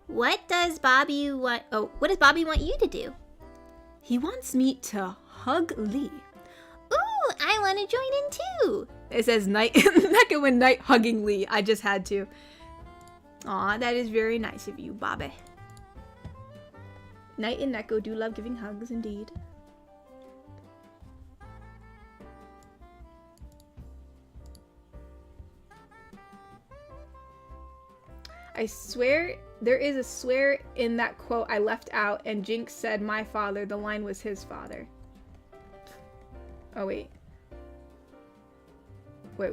What does Bobby want? Oh, what does Bobby want you to do? He wants me to hug Lee. Ooh, I want to join in too. It says Knight Neko and Knight hugging Lee. I just had to. Aw, that is very nice of you, Bobby. Knight and Neko do love giving hugs, indeed. I swear, there is a swear in that quote I left out, and Jinx said my father, the line was his father. Oh, wait. Wait.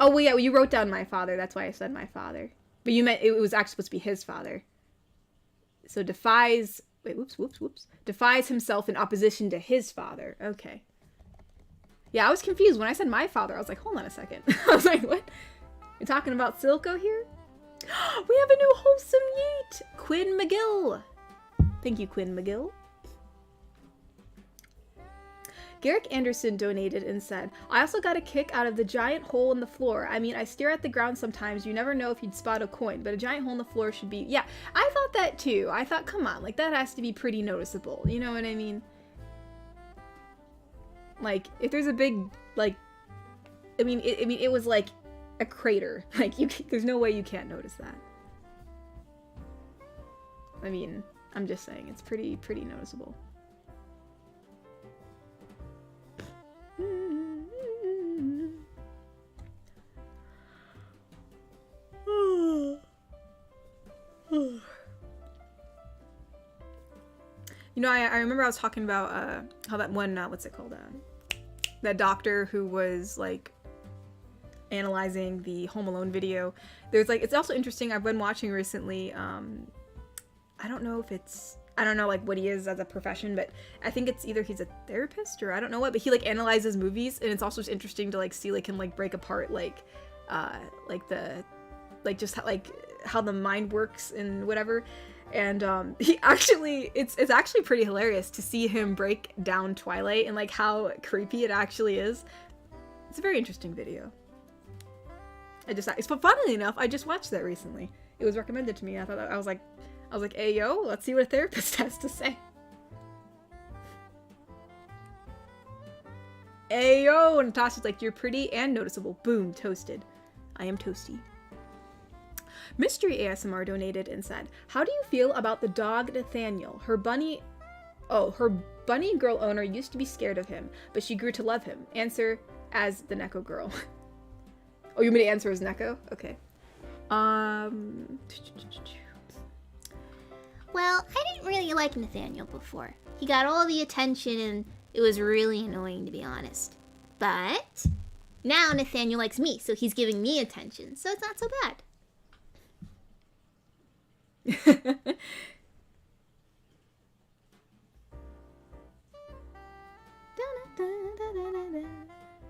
Oh, well, yeah, well, you wrote down my father. That's why I said my father. But you meant it was actually supposed to be his father. So defies... Wait, whoops. Defies himself in opposition to his father. Okay. Yeah, I was confused. When I said my father, I was like, hold on a second. I was like, what? You're talking about Silco here? We have a new Wholesome Yeet! Quinn McGill. Thank you, Quinn McGill. Garrick Anderson donated and said, I also got a kick out of the giant hole in the floor. I mean, I stare at the ground sometimes. You never know if you'd spot a coin, but a giant hole in the floor should be... Yeah, I thought that too. I thought, come on, like, that has to be pretty noticeable. You know what I mean? Like, if there's a big, like... I mean, it was like a crater. Like, there's no way you can't notice that. I mean, I'm just saying, it's pretty noticeable. You know, I remember I was talking about how that one, what's it called? That doctor who was like analyzing the Home Alone video. There's like, it's also interesting. I've been watching recently. I don't know if it's, I don't know like what he is as a profession, but I think it's either he's a therapist or I don't know what, but he like analyzes movies, and it's also just interesting to like see like him like break apart like the like just how the mind works and whatever. And he actually, it's actually pretty hilarious to see him break down Twilight and like how creepy it actually is. It's a very interesting video. Funnily enough, I just watched that recently. It was recommended to me. I thought I was like, hey yo, let's see what a therapist has to say. Hey yo, and Natasha's like, you're pretty and noticeable. Boom, toasted. I am toasty. Mystery ASMR donated and said, how do you feel about the dog Nathaniel? Her bunny girl owner used to be scared of him, but she grew to love him. Answer as the Neko girl. Oh, you want me to answer as Neko? Okay. Well, I didn't really like Nathaniel before. He got all the attention and it was really annoying, to be honest. But now Nathaniel likes me, so he's giving me attention, so it's not so bad.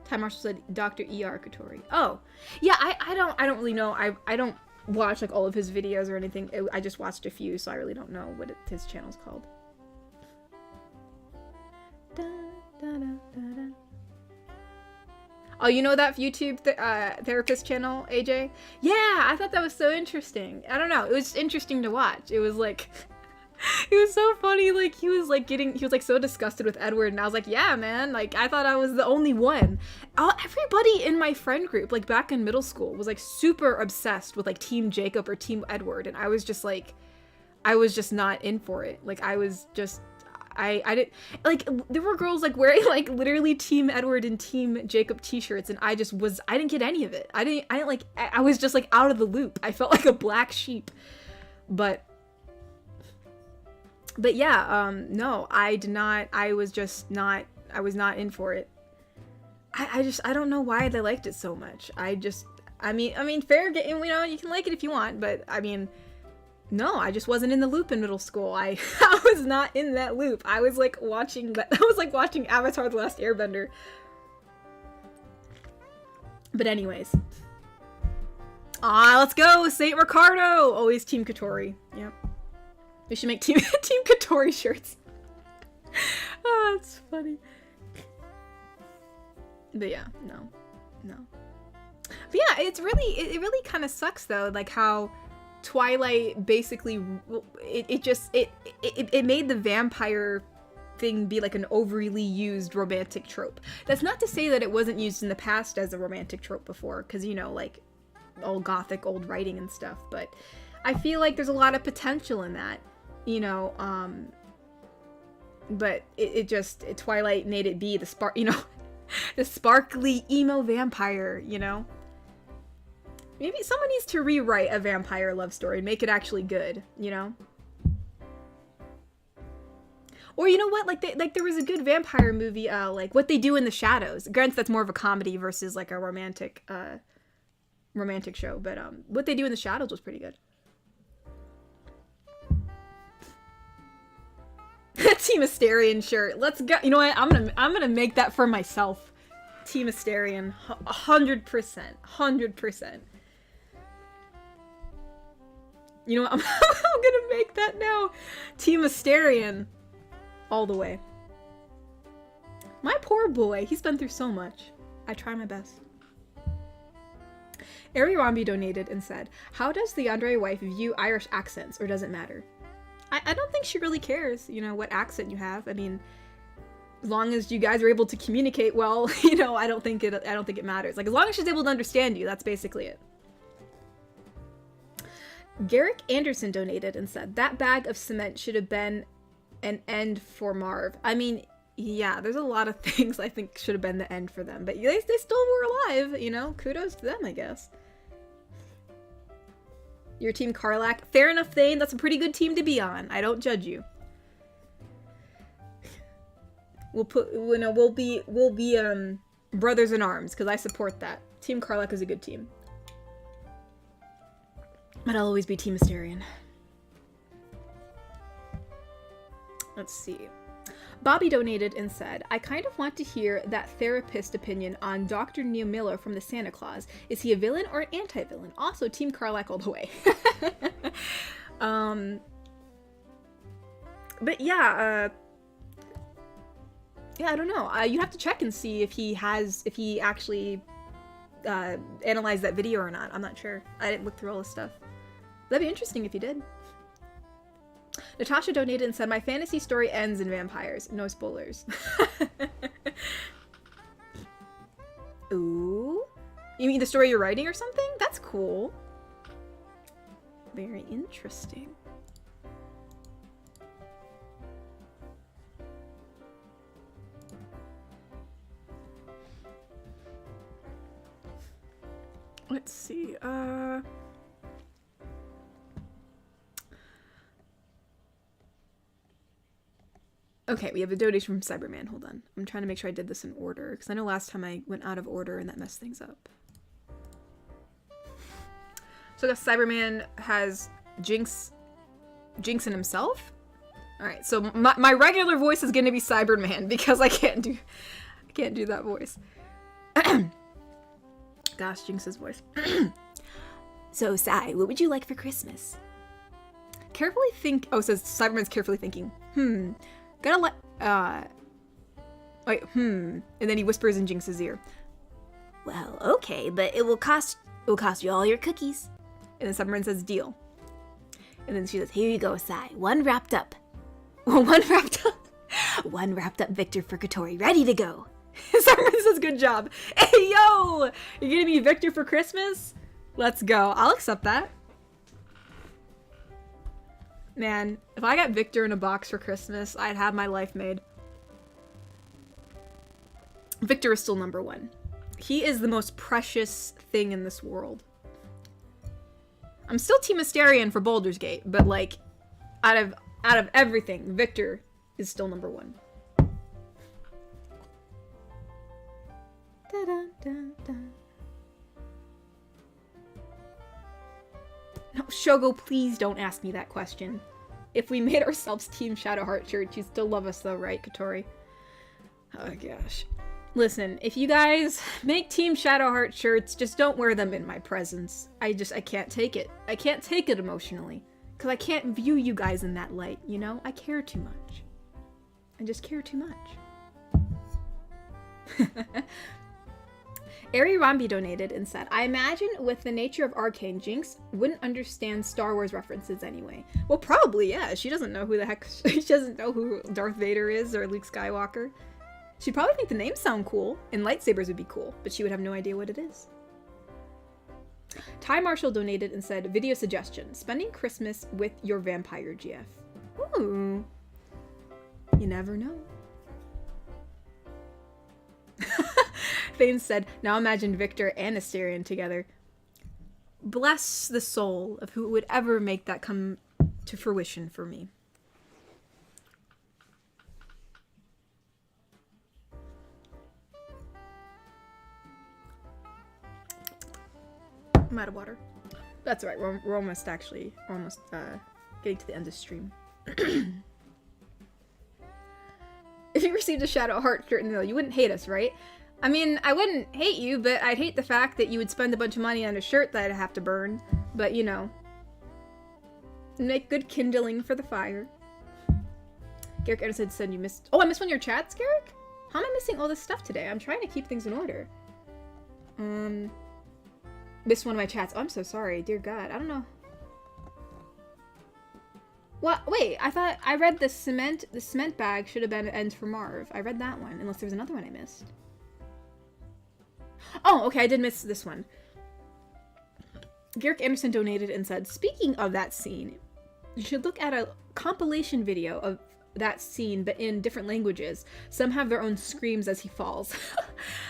Time Marshall said Dr. E.R. Katori. Oh, yeah, I don't really know. I don't watch like all of his videos or anything. I just watched a few, so I really don't know what his channel's called. Da, da, da, da, da. Oh, you know that YouTube therapist channel, AJ? Yeah, I thought that was so interesting. I don't know, it was interesting to watch. It was like, it was so funny. Like he was like so disgusted with Edward, and I was like, yeah, man. Like I thought I was the only one. Everybody in my friend group, like back in middle school, was like super obsessed with like Team Jacob or Team Edward, and I was just like, I was just not in for it. Like I was just. I didn't like there were girls like wearing like literally Team Edward and Team Jacob t-shirts, and I didn't get any of it. I was just like out of the loop. I felt like a black sheep. But yeah, no, I did not. I was not in for it. I don't know why they liked it so much. I mean fair game, you know, you can like it if you want, but I mean, no, I just wasn't in the loop in middle school. I was not in that loop. I was like watching Avatar: The Last Airbender. But anyways. Let's go! Saint Ricardo! Always Team Katori. Yep. We should make Team Katori shirts. Oh, that's funny. But yeah, no. But yeah, it really kind of sucks though, like how Twilight basically it made the vampire thing be like an overly used romantic trope. That's not to say that it wasn't used in the past as a romantic trope before, because you know, like old gothic old writing and stuff, but I feel like there's a lot of potential in that, you know, but Twilight made it be the spark, you know, the sparkly emo vampire, you know. Maybe someone needs to rewrite a vampire love story, make it actually good, you know? Or you know what? Like there was a good vampire movie, like What They Do in the Shadows. Granted, that's more of a comedy versus like a romantic show, but What They Do in the Shadows was pretty good. Team Asterion shirt. Let's go. You know what? I'm gonna make that for myself. Team Asterion, 100%. You know what? I'm gonna make that now. Team Asterion. All the way. My poor boy. He's been through so much. I try my best. Arirambi donated and said, how does the Yandere wife view Irish accents, or does it matter? I don't think she really cares, you know, what accent you have. I mean, as long as you guys are able to communicate well, you know, I don't think it matters. Like, as long as she's able to understand you, that's basically it. Garrick Anderson donated and said, that bag of cement should have been an end for Marv. I mean, yeah, there's a lot of things I think should have been the end for them, but they still were alive, you know? Kudos to them, I guess. Your Team Karlach. Fair enough, Thane. That's a pretty good team to be on. I don't judge you. We'll be brothers in arms, because I support that. Team Karlach is a good team. But I'll always be Team Asterion. Let's see. Bobby donated and said, I kind of want to hear that therapist opinion on Dr. Neil Miller from the Santa Claus. Is he a villain or an anti-villain? Also, Team Karlach all the way. But yeah, I don't know. You have to check and see if he actually analyzed that video or not. I'm not sure. I didn't look through all this stuff. That'd be interesting if he did. Natasha donated and said, my fantasy story ends in vampires. No spoilers. Ooh. You mean the story you're writing or something? That's cool. Very interesting. Let's see. Okay, we have a donation from Cyberman. Hold on. I'm trying to make sure I did this in order, because I know last time I went out of order and that messed things up. So I guess Cyberman has Jinx in himself? Alright, so my regular voice is gonna be Cyberman, because I can't do that voice. Gosh, Jinx's voice. So, Sai, what would you like for Christmas? Carefully think. Oh, it says Cyberman's carefully thinking. Gotta let. Wait, And then he whispers in Jinx's ear. Well, okay, but it will cost you all your cookies. And then Cyberman says, deal. And then she says, here you go, Sai. One wrapped up. One wrapped up. One wrapped up Victor for Katori. Ready to go. Cyberman says, good job. Hey, yo! You're gonna be Victor for Christmas? Let's go. I'll accept that. Man, if I got Victor in a box for Christmas, I'd have my life made. Victor is still number one. He is the most precious thing in this world. I'm still Team Asterion for Baldur's Gate, but like, out of everything, Victor is still number one. No, Shogo, please don't ask me that question. If we made ourselves Team Shadowheart shirts, you'd still love us though, right, Katori? Oh gosh. Listen, if you guys make Team Shadowheart shirts, just don't wear them in my presence. I can't take it. I can't take it emotionally. Because I can't view you guys in that light, you know? I care too much. I just care too much. Ari Rambi donated and said, I imagine with the nature of Arcane, Jinx wouldn't understand Star Wars references anyway. Well, probably, yeah. She doesn't know who the heck... She doesn't know who Darth Vader is or Luke Skywalker. She'd probably think the names sound cool, and lightsabers would be cool, but she would have no idea what it is. Ty Marshall donated and said, video suggestion, spending Christmas with your vampire GF. Ooh. You never know. Thane said, now imagine Victor and Asterion together. Bless the soul of who would ever make that come to fruition for me. I'm out of water. That's all right. We're almost getting to the end of the stream. If you received a Shadow Heart shirt in the mail, you wouldn't hate us, right? I mean, I wouldn't hate you, but I'd hate the fact that you would spend a bunch of money on a shirt that I'd have to burn. But, you know, make good kindling for the fire. Garrick Anderson said you missed... Oh, I missed one of your chats, Garrick? How am I missing all this stuff today? I'm trying to keep things in order. Missed one of my chats. Oh, I'm so sorry. Dear God. I don't know. What? Wait, I thought I read the cement bag should have been Ends for Marv. I read that one, unless there was another one I missed. Oh, okay, I did miss this one. Garrick Anderson donated and said, speaking of that scene, you should look at a compilation video of that scene, but in different languages. Some have their own screams as he falls.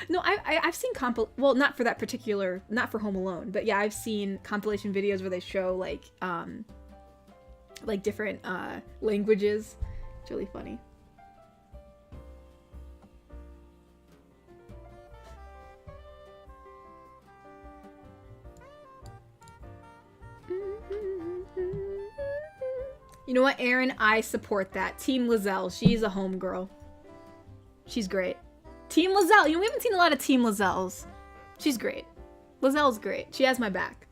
No, I've seen well, not for that particular, not for Home Alone, but yeah, I've seen compilation videos where they show like different languages. It's really funny. You know what, Aaron? I support that. Team Lizelle. She's a homegirl. She's great. Team Lizelle. You know, we haven't seen a lot of Team Lizelles. She's great. Lizelle's great. She has my back.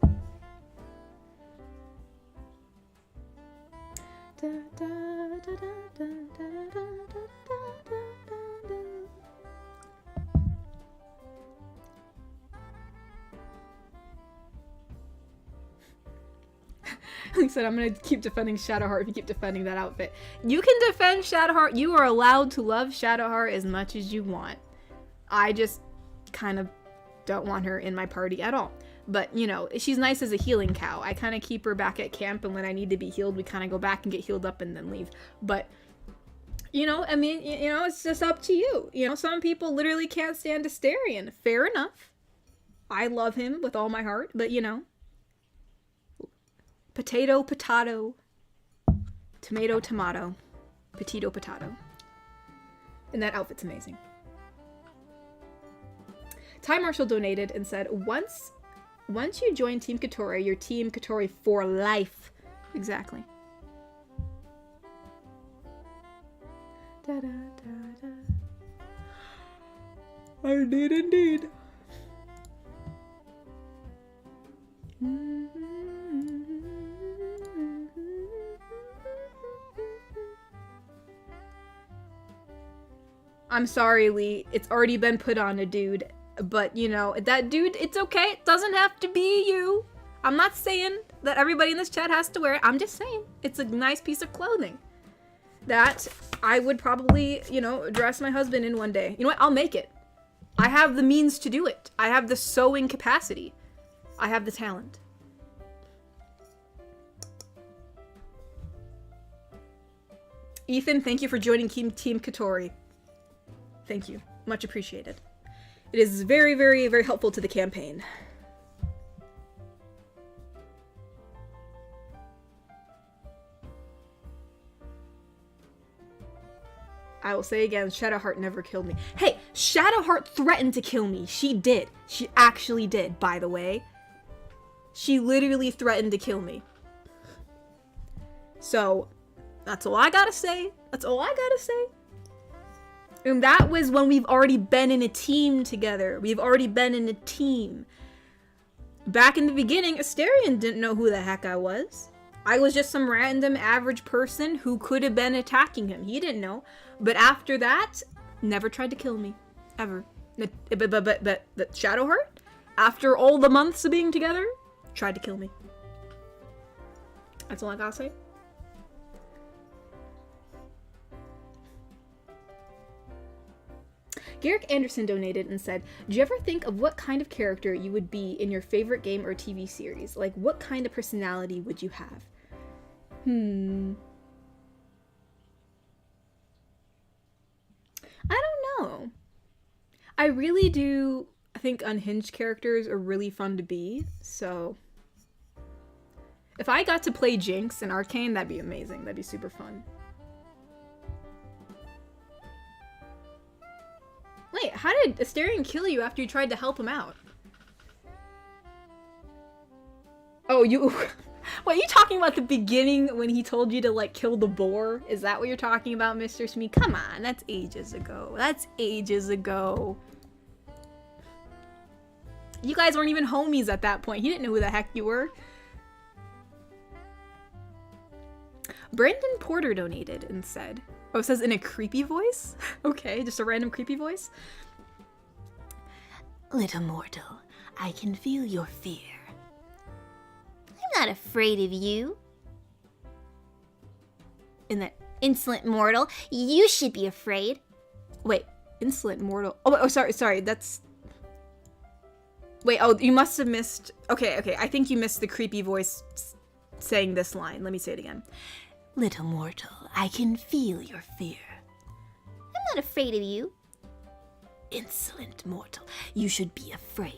He said, I'm gonna keep defending Shadowheart if you keep defending that outfit. You can defend Shadowheart. You are allowed to love Shadowheart as much as you want. I just kind of don't want her in my party at all. But, you know, she's nice as a healing cow. I kind of keep her back at camp, and when I need to be healed, we kind of go back and get healed up and then leave. But, you know, I mean, you know, it's just up to you. You know, some people literally can't stand Asterion. Fair enough. I love him with all my heart, but, you know. Potato, potato. Tomato, tomato. Potato, potato. And that outfit's amazing. Ty Marshall donated and said, once you join Team Katori, you're Team Katori for life. Exactly. Da, da, da, da. Indeed, indeed. Mm-hmm. I'm sorry, Lee. It's already been put on a dude. But, you know, that dude, it's okay. It doesn't have to be you. I'm not saying that everybody in this chat has to wear it. I'm just saying it's a nice piece of clothing that I would probably, you know, dress my husband in one day. You know what? I'll make it. I have the means to do it. I have the sewing capacity. I have the talent. Ethan, thank you for joining Team Katori. Thank you. Much appreciated. It is very, very, very helpful to the campaign. I will say again, Shadowheart never killed me. Hey, Shadowheart threatened to kill me. She did. She actually did, by the way. She literally threatened to kill me. So, that's all I gotta say. That's all I gotta say. And that was when we've already been in a team together. We've already been in a team. Back in the beginning, Asterion didn't know who the heck I was. I was just some random average person who could have been attacking him. He didn't know. But after that, never tried to kill me. Ever. But Shadowheart, after all the months of being together, tried to kill me. That's all I gotta say. Garrick Anderson donated and said, do you ever think of what kind of character you would be in your favorite game or TV series? Like, what kind of personality would you have? I don't know. I really do think unhinged characters are really fun to be, so if I got to play Jinx in Arcane, that'd be amazing. That'd be super fun. Wait, how did Asterion kill you after you tried to help him out? Oh, you... Wait, are you talking about the beginning when he told you to, like, kill the boar? Is that what you're talking about, Mr. Smee? Come on, that's ages ago. That's ages ago. You guys weren't even homies at that point. He didn't know who the heck you were. Brandon Porter donated and said... Oh, it says in a creepy voice? Okay, just a random creepy voice. Little mortal, I can feel your fear. I'm not afraid of you. And that insolent mortal, you should be afraid. Wait, insolent mortal. Oh, sorry, that's... Wait, oh, you must have missed... Okay, I think you missed the creepy voice saying this line. Let me say it again. Little mortal, I can feel your fear. I'm not afraid of you. Insolent mortal, you should be afraid.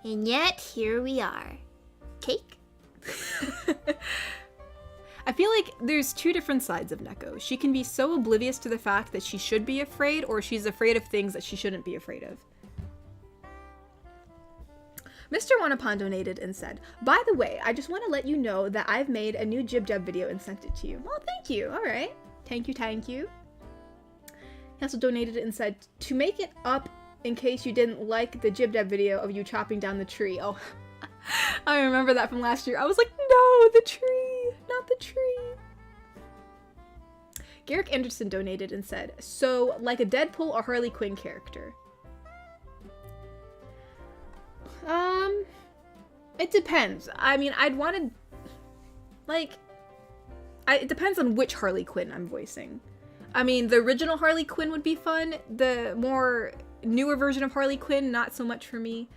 And yet, here we are. Cake? I feel like there's two different sides of Neko. She can be so oblivious to the fact that she should be afraid, or she's afraid of things that she shouldn't be afraid of. Mr. Wanapon donated and said, by the way, I just want to let you know that I've made a new Jib Jab video and sent it to you. Well, thank you. All right. Thank you. He also donated and said, to make it up in case you didn't like the Jib Jab video of you chopping down the tree. Oh, I remember that from last year. I was like, no, the tree, not the tree. Garrick Anderson donated and said, so like a Deadpool or Harley Quinn character. It depends. I mean, I'd want to, like, it depends on which Harley Quinn I'm voicing. I mean, the original Harley Quinn would be fun. The more newer version of Harley Quinn, not so much for me.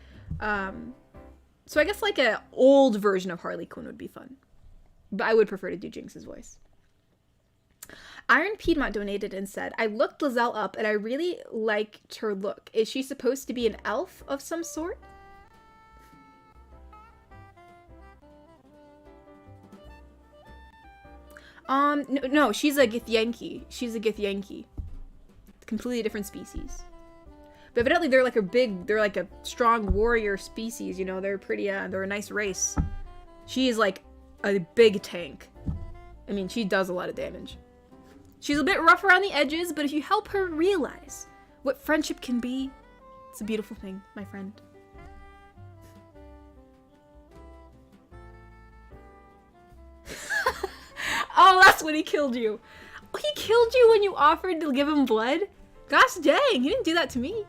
So I guess like an old version of Harley Quinn would be fun. But I would prefer to do Jinx's voice. Iron Piedmont donated and said, I looked Lizelle up and I really liked her look. Is she supposed to be an elf of some sort? No, she's a Githyanki. She's a Githyanki. Completely different species. But evidently they're like they're like a strong warrior species, you know, they're pretty, they're a nice race. She is like a big tank. I mean, she does a lot of damage. She's a bit rough around the edges, but if you help her realize what friendship can be, it's a beautiful thing, my friend. Oh, that's when he killed you. He killed you when you offered to give him blood? Gosh dang, he didn't do that to me.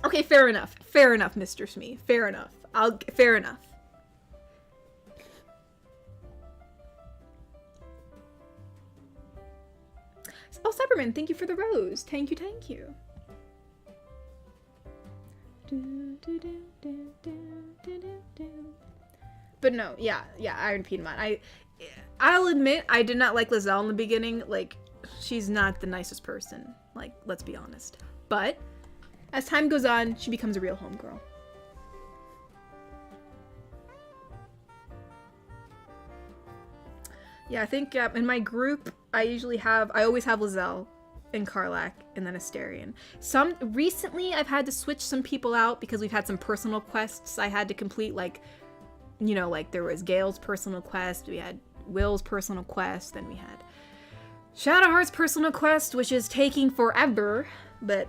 Okay, fair enough. Fair enough, Mr. Smee. Fair enough. Fair enough. Oh, Cyberman, thank you for the rose. Thank you, thank you. But no, yeah, Iron Piedmont. I'll admit I did not like Lizelle in the beginning. Like, she's not the nicest person. Like, let's be honest. But as time goes on, she becomes a real homegirl. Yeah, I think in my group, I always have Lizelle and Karlach and then Asterion. Recently, I've had to switch some people out because we've had some personal quests I had to complete, like, you know, like there was Gale's personal quest, we had Will's personal quest, then we had Shadowheart's personal quest, which is taking forever, but,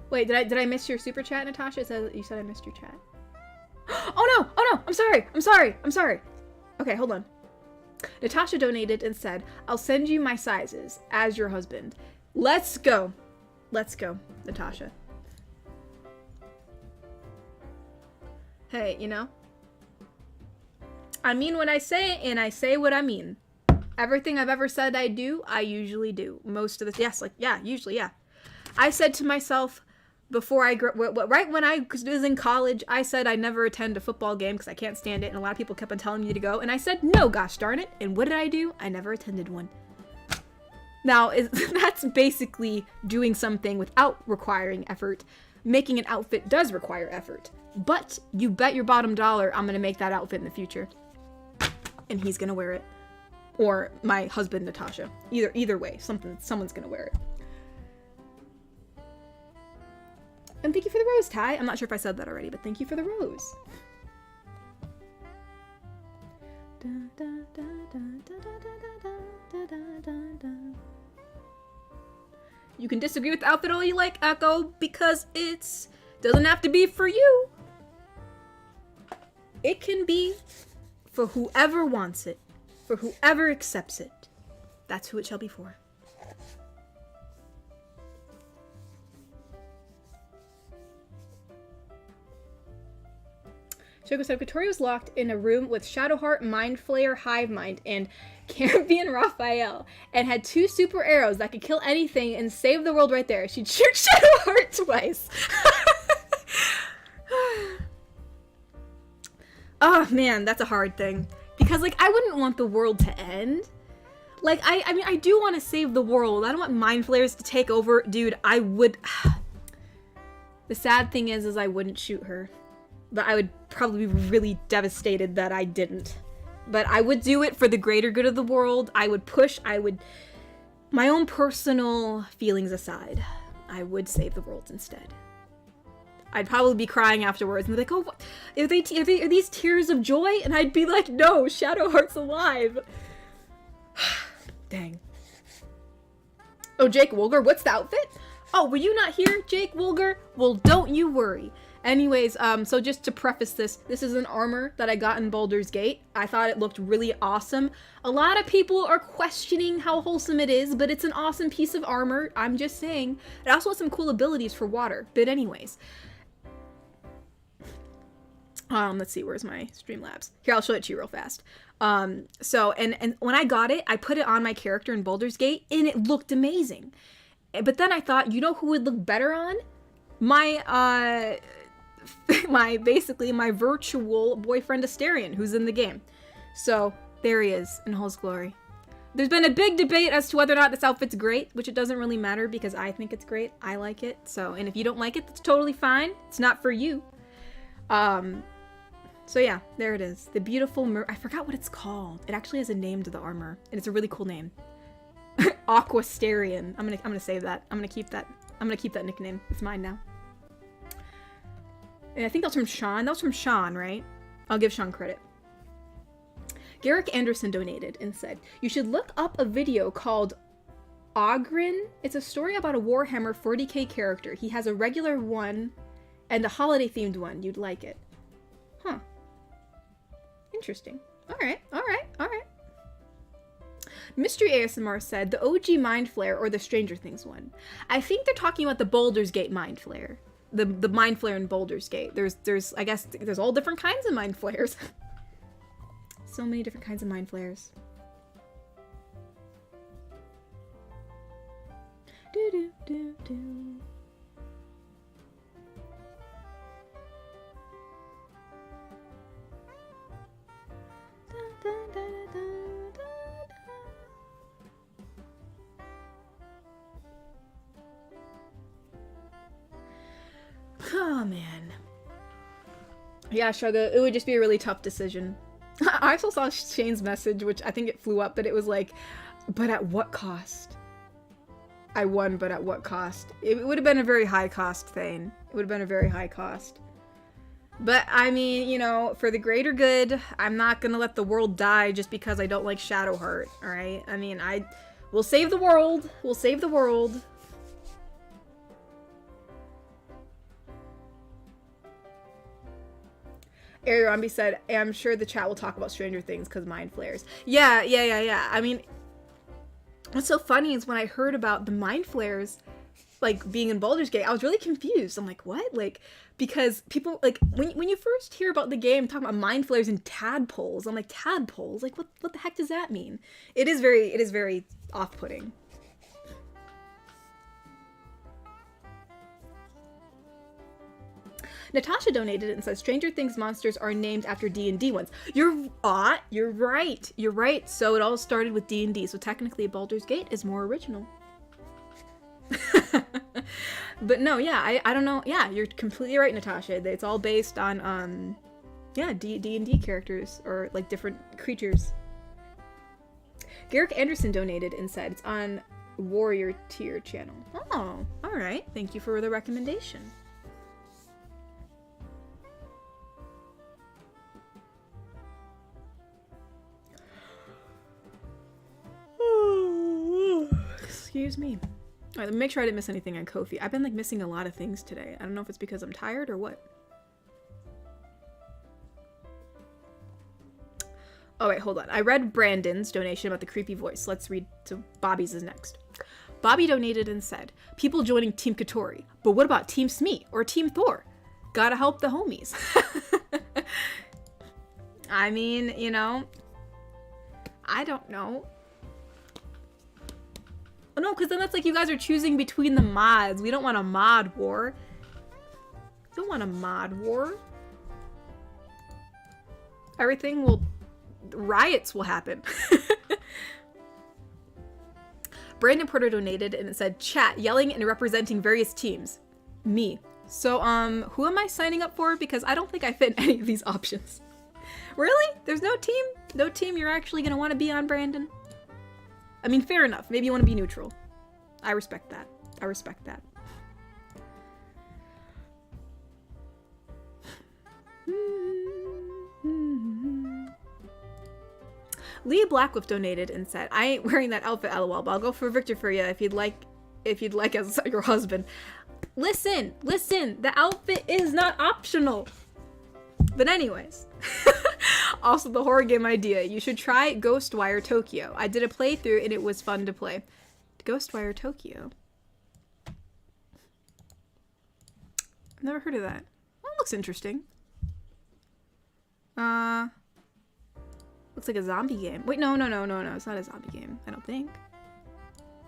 Wait, did I miss your super chat, Natasha? You said I missed your chat. Oh no! I'm sorry! Okay, hold on. Natasha donated and said, I'll send you my sizes as your husband. Let's go, Natasha. Hey, you know, I mean what I say, and I say what I mean. Everything I've ever said I do, I usually do. Most of the, yes, like, yeah, usually, yeah. I said to myself, before right when I was in college, I said I'd never attend a football game because I can't stand it, and a lot of people kept on telling me to go, and I said, no, gosh darn it, and what did I do? I never attended one. Now, that's basically doing something without requiring effort. Making an outfit does require effort, but you bet your bottom dollar I'm gonna make that outfit in the future, and he's gonna wear it, or my husband, Natasha. Either way, someone's gonna wear it. And thank you for the rose, Ty. I'm not sure if I said that already, but thank you for the rose. You can disagree with the outfit all you like, Echo, because it doesn't have to be for you. It can be for whoever wants it, for whoever accepts it. That's who it shall be for. Shoko said, Victoria was locked in a room with Shadowheart, Mind Flayer, Hive Mind, and Caribbean Raphael, and had 2 super arrows that could kill anything and save the world right there. She'd shoot Shadowheart twice. Oh man, that's a hard thing. Because, like, I wouldn't want the world to end. Like, I mean, I do want to save the world. I don't want Mind Flayers to take over. Dude, I would... The sad thing is I wouldn't shoot her. But I would probably be really devastated that I didn't. But I would do it for the greater good of the world. I would push, my own personal feelings aside, I would save the world instead. I'd probably be crying afterwards and be like, oh, what? Are these tears of joy? And I'd be like, no, Shadowheart's alive. Dang. Oh, Jake Woolger, what's the outfit? Oh, were you not here, Jake Woolger? Well, don't you worry. Anyways, so just to preface this is an armor that I got in Baldur's Gate. I thought it looked really awesome. A lot of people are questioning how wholesome it is, but it's an awesome piece of armor. I'm just saying. It also has some cool abilities for water. But anyways. Let's see, where's my Streamlabs? Here, I'll show it to you real fast. So, and when I got it, I put it on my character in Baldur's Gate, and it looked amazing. But then I thought, you know who would look better on? My virtual boyfriend Asterion, who's in the game. So there he is in all his glory. There's been a big debate as to whether or not this outfit's great, which it doesn't really matter because I think it's great. I like it. So, and if you don't like it, that's totally fine. It's not for you. So yeah, there it is. The beautiful I forgot what it's called. It actually has a name to the armor, and it's a really cool name. Aquasterion. I'm gonna save that. I'm gonna keep that nickname. It's mine now. And I think that was from Sean. That was from Sean, right? I'll give Sean credit. Garrick Anderson donated and said, you should look up a video called Ogren. It's a story about a Warhammer 40k character. He has a regular one and a holiday-themed one. You'd like it. Huh. Interesting. All right. Mystery ASMR said the OG Mind Flare or the Stranger Things one. I think they're talking about the Baldur's Gate Mind Flare. The Mind Flare in Baldur's Gate. There's I guess there's all different kinds of Mind Flares. So many different kinds of Mind Flares. Do do do do. Da, da, da, da, da, da. Oh man. Yeah, Sugar, it would just be a really tough decision. I also saw Shane's message, which I think it flew up, but it was like, but at what cost? I won, but at what cost? It would have been a very high cost thing. It would have been a very high cost. But, I mean, you know, for the greater good, I'm not gonna let the world die just because I don't like Shadowheart, alright? I mean, we'll save the world. We'll save the world. Arirambi said, I'm sure the chat will talk about Stranger Things because Mind Flares. Yeah. I mean, what's so funny is when I heard about the Mind Flares, like, being in Baldur's Gate, I was really confused. I'm like, what? Like, because people, like, when you first hear about the game, talking about Mind Flares and tadpoles, I'm like, tadpoles? Like, what the heck does that mean? It is very off-putting. Natasha donated and says, Stranger Things monsters are named after D&D ones. You're right. You're right. So it all started with D&D. So technically Baldur's Gate is more original. But no, yeah, I don't know. Yeah, you're completely right, Natasha. It's all based on, yeah, D&D characters or like different creatures. Garrick Anderson donated and said it's on Warrior Tier channel. Oh, all right. Thank you for the recommendation. Excuse me. All right, let me make sure I didn't miss anything on Ko-fi. I've been like missing a lot of things today. I don't know if it's because I'm tired or what. Oh wait, hold on. I read Brandon's donation about the creepy voice. Let's read to Bobby's is next. Bobby donated and said, people joining Team Katori, but what about Team Smee or Team Thor? Gotta help the homies. I mean, you know, I don't know. No, because then that's like you guys are choosing between the mods. We don't want a mod war. We don't want a mod war. Riots will happen. Brandon Porter donated and it said, chat, yelling and representing various teams. Me. So, who am I signing up for? Because I don't think I fit in any of these options. Really? There's no team? No team you're actually going to want to be on, Brandon? I mean, fair enough. Maybe you want to be neutral. I respect that. I respect that. Leah Blackwolf donated and said, I ain't wearing that outfit, lol, but I'll go for Victor for you if you'd like as your husband. Listen, the outfit is not optional. But anyways. Also, the horror game idea. You should try Ghostwire Tokyo. I did a playthrough and it was fun to play. Ghostwire Tokyo. I've never heard of that. Well, it looks interesting. Looks like a zombie game. Wait, no. It's not a zombie game. I don't think.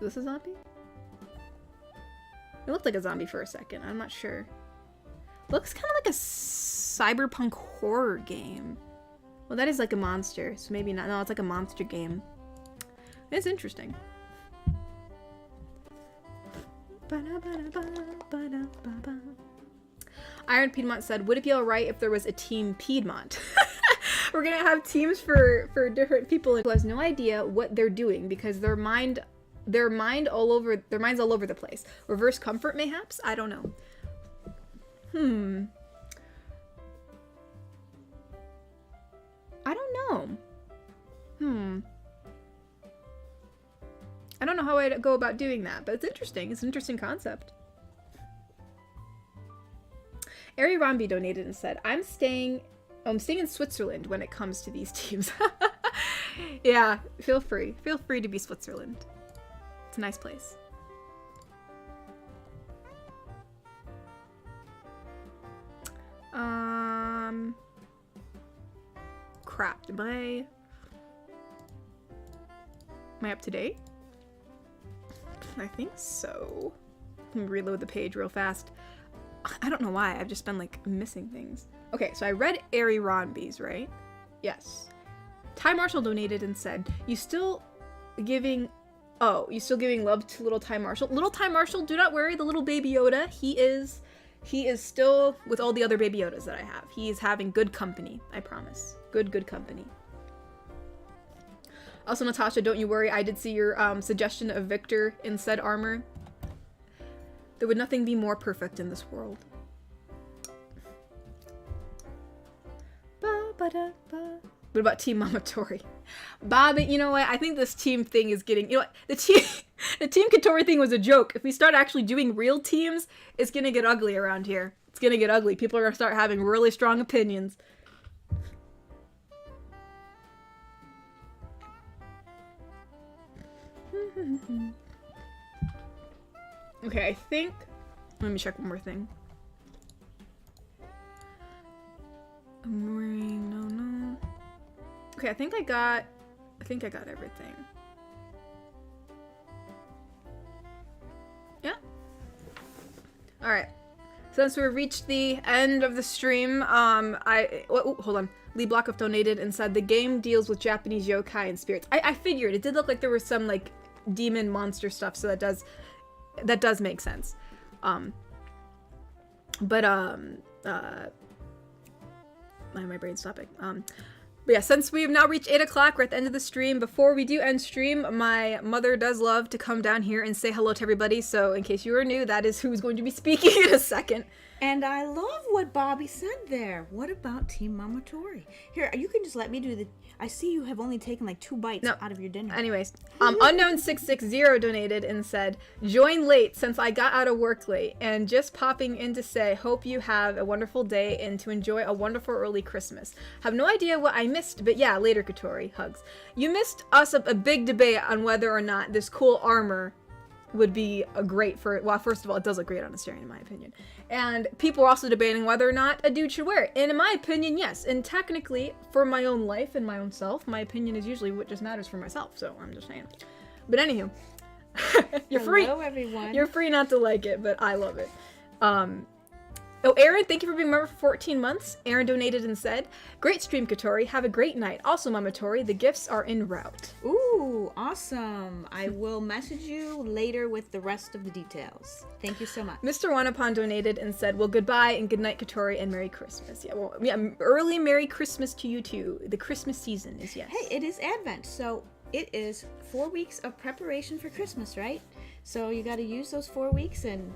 Is this a zombie? It looked like a zombie for a second. I'm not sure. Looks kind of like a cyberpunk horror game. Well, that is like a monster, so maybe not. No, it's like a monster game. It's interesting. Iron Piedmont said, would it be alright if there was a Team Piedmont? We're gonna have teams for different people who has no idea what they're doing because their mind's all over the place. Reverse comfort mayhaps? I don't know. I don't know. I don't know how I'd go about doing that, but it's interesting. It's an interesting concept. Ari Rambi donated and said, I'm staying I'm staying in Switzerland when it comes to these teams. Yeah, feel free. Feel free to be Switzerland. It's a nice place. Crap. Am I up to date? I think so. Let me reload the page real fast. I don't know why. I've just been like missing things. Okay, so I read Ari Ronby's, right? Yes. Ty Marshall donated and said, you still giving love to little Ty Marshall? Little Ty Marshall, do not worry, the little baby Yoda, he is still with all the other baby Yodas that I have. He is having good company, I promise. Good company. Also, Natasha, don't you worry, I did see your suggestion of Victor in said armor. There would nothing be more perfect in this world. What about Team Mamatori? Bobby, you know what? I think this team thing is getting... You know what? The Team Katori thing was a joke. If we start actually doing real teams, it's gonna get ugly around here. It's gonna get ugly. People are gonna start having really strong opinions. Okay, I think... Let me check one more thing. No. Okay, I think I got everything. Yeah. All right. Since we've reached the end of the stream, hold on. Lee Blockoff donated and said the game deals with Japanese yokai and spirits. I figured it did look like there was some like demon monster stuff, so that does make sense. My brain's stopping. But yeah, since we've now reached 8 o'clock, we're at the end of the stream. Before we do end stream, my mother does love to come down here and say hello to everybody. So in case you were new, that is who's going to be speaking in a second. And I love what Bobby said there. What about Team Mamatori? Here, you can just let me do the... I see you have only taken like 2 bites out of your dinner. Anyways, Unknown660 donated and said, join late since I got out of work late and just popping in to say, hope you have a wonderful day and to enjoy a wonderful early Christmas. Have no idea what I missed, but yeah, later Katori, hugs. You missed us a big debate on whether or not this cool armor would be a great for... Well, first of all, it does look great on a Astarion in my opinion. And people are also debating whether or not a dude should wear it. And in my opinion, yes. And technically, for my own life and my own self, my opinion is usually what just matters for myself. So I'm just saying. But anywho, you're free. Hello, everyone. You're free not to like it, but I love it. Oh, Aaron, thank you for being a member for 14 months. Aaron donated and said, great stream, Katori. Have a great night. Also, Mama Tori, the gifts are en route. Ooh, awesome. I will message you later with the rest of the details. Thank you so much. Mr. Wanapon donated and said, well, goodbye and good night, Katori, and Merry Christmas. Yeah, well, yeah, early Merry Christmas to you too. The Christmas season is yes. Hey, it is Advent, so it is 4 weeks of preparation for Christmas, right? So you got to use those 4 weeks and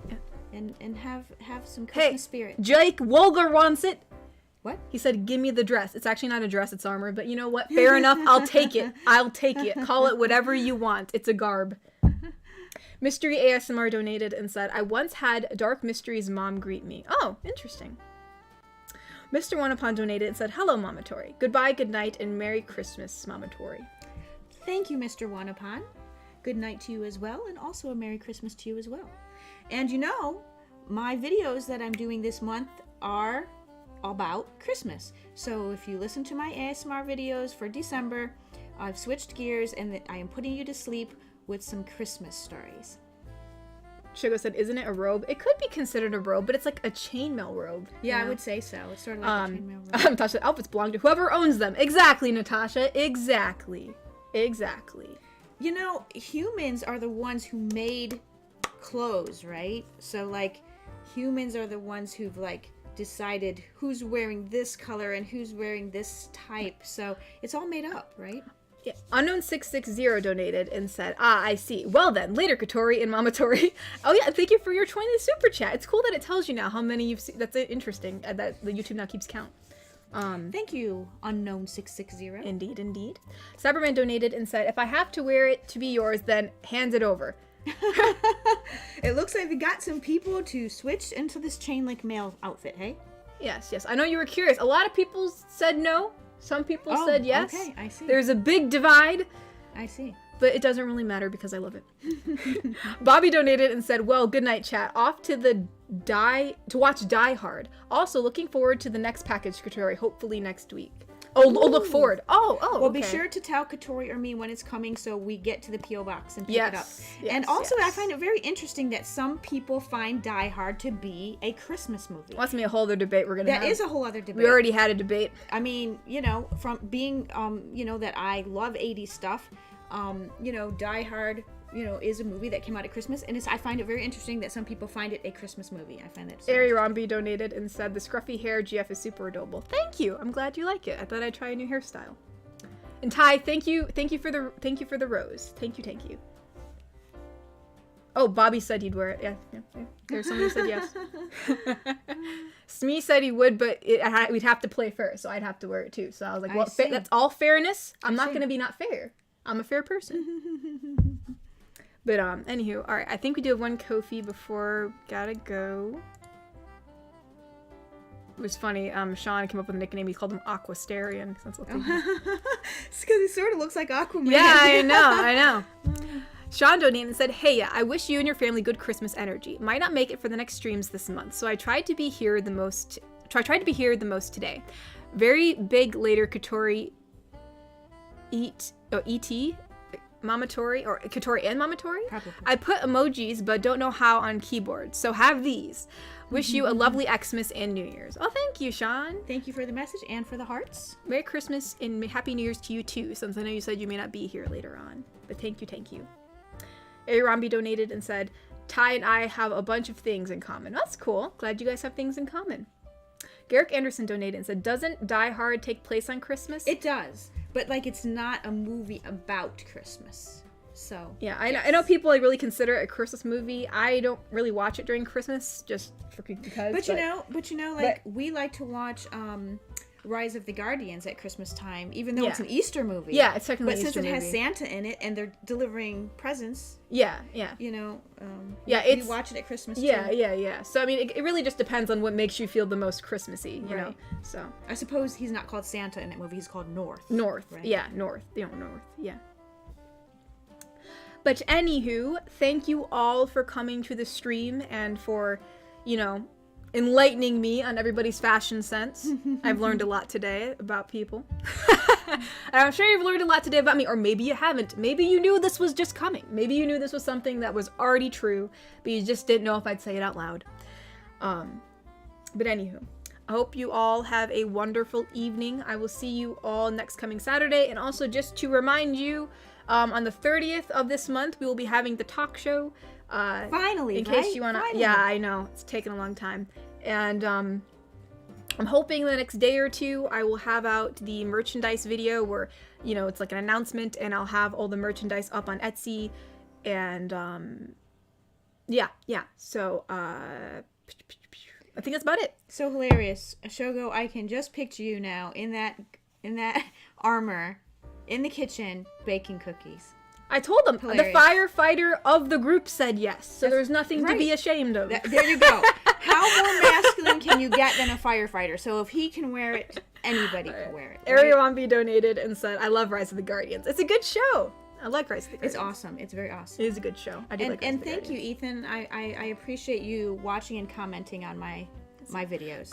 have some Christmas spirit. Jake Wolger wants it. What? He said, give me the dress. It's actually not a dress, it's armor. But you know what? Fair enough. I'll take it. I'll take it. Call it whatever you want. It's a garb. Mystery ASMR donated and said, I once had Dark Mystery's mom greet me. Oh, interesting. Mr. Wanapon donated and said, hello, Mama Tori. Goodbye, good night, and Merry Christmas, Mama Tori. Thank you, Mr. Wanapon. Good night to you as well, and also a Merry Christmas to you as well. And you know, my videos that I'm doing this month are about Christmas. So if you listen to my ASMR videos for December, I've switched gears and I am putting you to sleep with some Christmas stories. Shigo said, isn't it a robe? It could be considered a robe, but it's like a chainmail robe. Yeah, I would say so. It's sort of like a chainmail robe. Natasha, outfits belong to whoever owns them. Exactly, Natasha. Exactly. You know, humans are the ones who made clothes, right? So like humans are the ones who've like decided who's wearing this color and who's wearing this type. So it's all made up, right? Yeah. Unknown660 donated and said, I see. Well then, later Katori and Mama Tori. Oh yeah, thank you for your 20 super chat. It's cool that it tells you now how many you've seen. That's interesting that the YouTube now keeps count. Thank you, Unknown660. Indeed. Cyberman donated and said, if I have to wear it to be yours, then hand it over. It looks like we got some people to switch into this chain link mail outfit, hey? Yes, yes. I know you were curious. A lot of people said no. Some people said yes. Okay, I see. There's a big divide. I see. But it doesn't really matter because I love it. Bobby donated and said, well, good night, chat. Off to watch Die Hard. Also, looking forward to the next package, Katori, hopefully next week. Oh, look forward. Oh, Well, okay. be sure to tell Katori or me when it's coming so we get to the P.O. box and pick it up. Yes, And also, I yes. find it very interesting that some people find Die Hard to be a Christmas movie. Well, that's gonna be a whole other debate we're gonna have. That is a whole other debate. We already had a debate. I mean, you know, from being, you know, that I love 80s stuff, you know, Die Hard, you know, is a movie that came out at Christmas, and I find it very interesting that some people find it a Christmas movie. I find that so Ari Romby donated and said, the scruffy hair GF is super adorable. Thank you. I'm glad you like it. I thought I'd try a new hairstyle. And Ty, thank you for the rose. Thank you. Oh, Bobby said he'd wear it. Yeah. There's somebody who said yes. Smee said he would, but we'd have to play first, so I'd have to wear it too. So I was like, well, that's all fairness. I'm not gonna be not fair. I'm a fair person. But anywho, all right. I think we do have one Kofi before gotta go. It was funny. Sean came up with a nickname. He called him Aquasterian. That's what It's because he sort of looks like Aquaman. Yeah, I know. Sean donated and said, hey, I wish you and your family good Christmas energy. Might not make it for the next streams this month, so I tried to be here the most today. Very big later Katori E.T. Mamatori, or Katori and Mamatori? Probably. I put emojis, but don't know how on keyboard, so have these. Wish you a lovely Xmas and New Year's. Oh, thank you, Sean. Thank you for the message and for the hearts. Merry Christmas and Happy New Year's to you too, since I know you said you may not be here later on. But thank you. Ari Romby donated and said, Ty and I have a bunch of things in common. That's cool. Glad you guys have things in common. Garrick Anderson donated and said, doesn't Die Hard take place on Christmas? It does, but like it's not a movie about Christmas. So yeah, I know people like really consider it a Christmas movie. I don't really watch it during Christmas just because. But you know, like we like to watch Rise of the Guardians at Christmas time, even though it's an Easter movie. Yeah, it's technically but an Easter since it has movie. Santa in it and they're delivering presents. Yeah. You know. We watch it at Christmas. Yeah, too. yeah. So I mean, it really just depends on what makes you feel the most Christmassy, you know. So I suppose he's not called Santa in that movie. He's called North. Right? Yeah, North. North. Yeah. But anywho, thank you all for coming to the stream and for, you know, enlightening me on everybody's fashion sense. I've learned a lot today about people. And I'm sure you've learned a lot today about me, or maybe you haven't. Maybe you knew this was just coming. Maybe you knew this was something that was already true, but you just didn't know if I'd say it out loud. But anywho, I hope you all have a wonderful evening. I will see you all next coming Saturday. And also just to remind you, on the 30th of this month, we will be having the talk show. Finally, in case you want to. Yeah, I know. It's taken a long time. And I'm hoping the next day or two I will have out the merchandise video where, you know, it's like an announcement and I'll have all the merchandise up on Etsy. And yeah. So I think that's about it. So hilarious. Shogo, I can just picture you now in that armor in the kitchen baking cookies. I told them. Hilarious. The firefighter of the group said yes. So there's nothing to be ashamed of. There you go. How more masculine can you get than a firefighter? So if he can wear it, anybody can wear it. Right? Ariel Ambi donated and said, I love Rise of the Guardians. It's a good show. I like Rise of the Guardians. It's awesome. It's very awesome. It is a good show. I do like Rise of the And thank Guardians. you, Ethan. I appreciate you watching and commenting on my videos.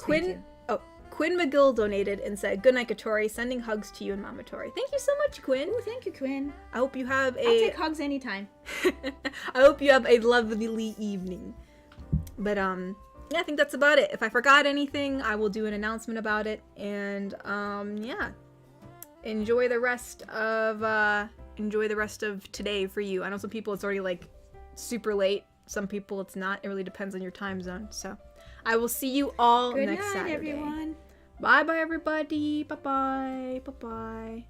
Quinn McGill donated and said, good night, Katori. Sending hugs to you and Mama Tori. Thank you so much, Quinn. Oh, thank you, Quinn. I hope you have I'll take hugs anytime. I hope you have a lovely evening. But yeah, I think that's about it. If I forgot anything, I will do an announcement about it. And yeah, enjoy the rest of today for you. I know some people it's already like super late. Some people it's not. It really depends on your time zone. So I will see you all next Saturday. Good night, everyone. Bye, everybody. Bye-bye. Bye-bye.